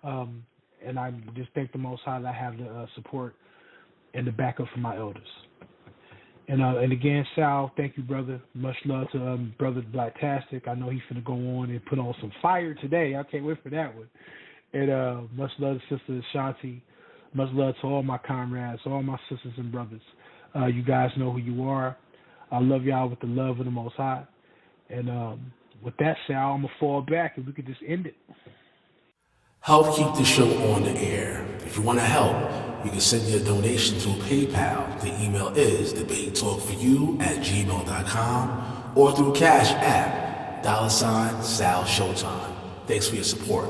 C: And I just thank the Most High that I have the support and the backup from my elders. And again, Sal, thank you, brother. Much love to Brother Blacktastic. I know he's going to go on and put on some fire today. I can't wait for that one. And much love to Sister Ashanti. Much love to all my comrades, all my sisters and brothers. You guys know who you are. I love y'all with the love of the Most High. And with that, Sal, I'm going to fall back and we could just end it.
E: Help keep the show on the air. If you want to help, you can send your donation through PayPal. The email is debatetalkforyou@gmail.com or through Cash App, $Sal Showtime. Thanks for your support.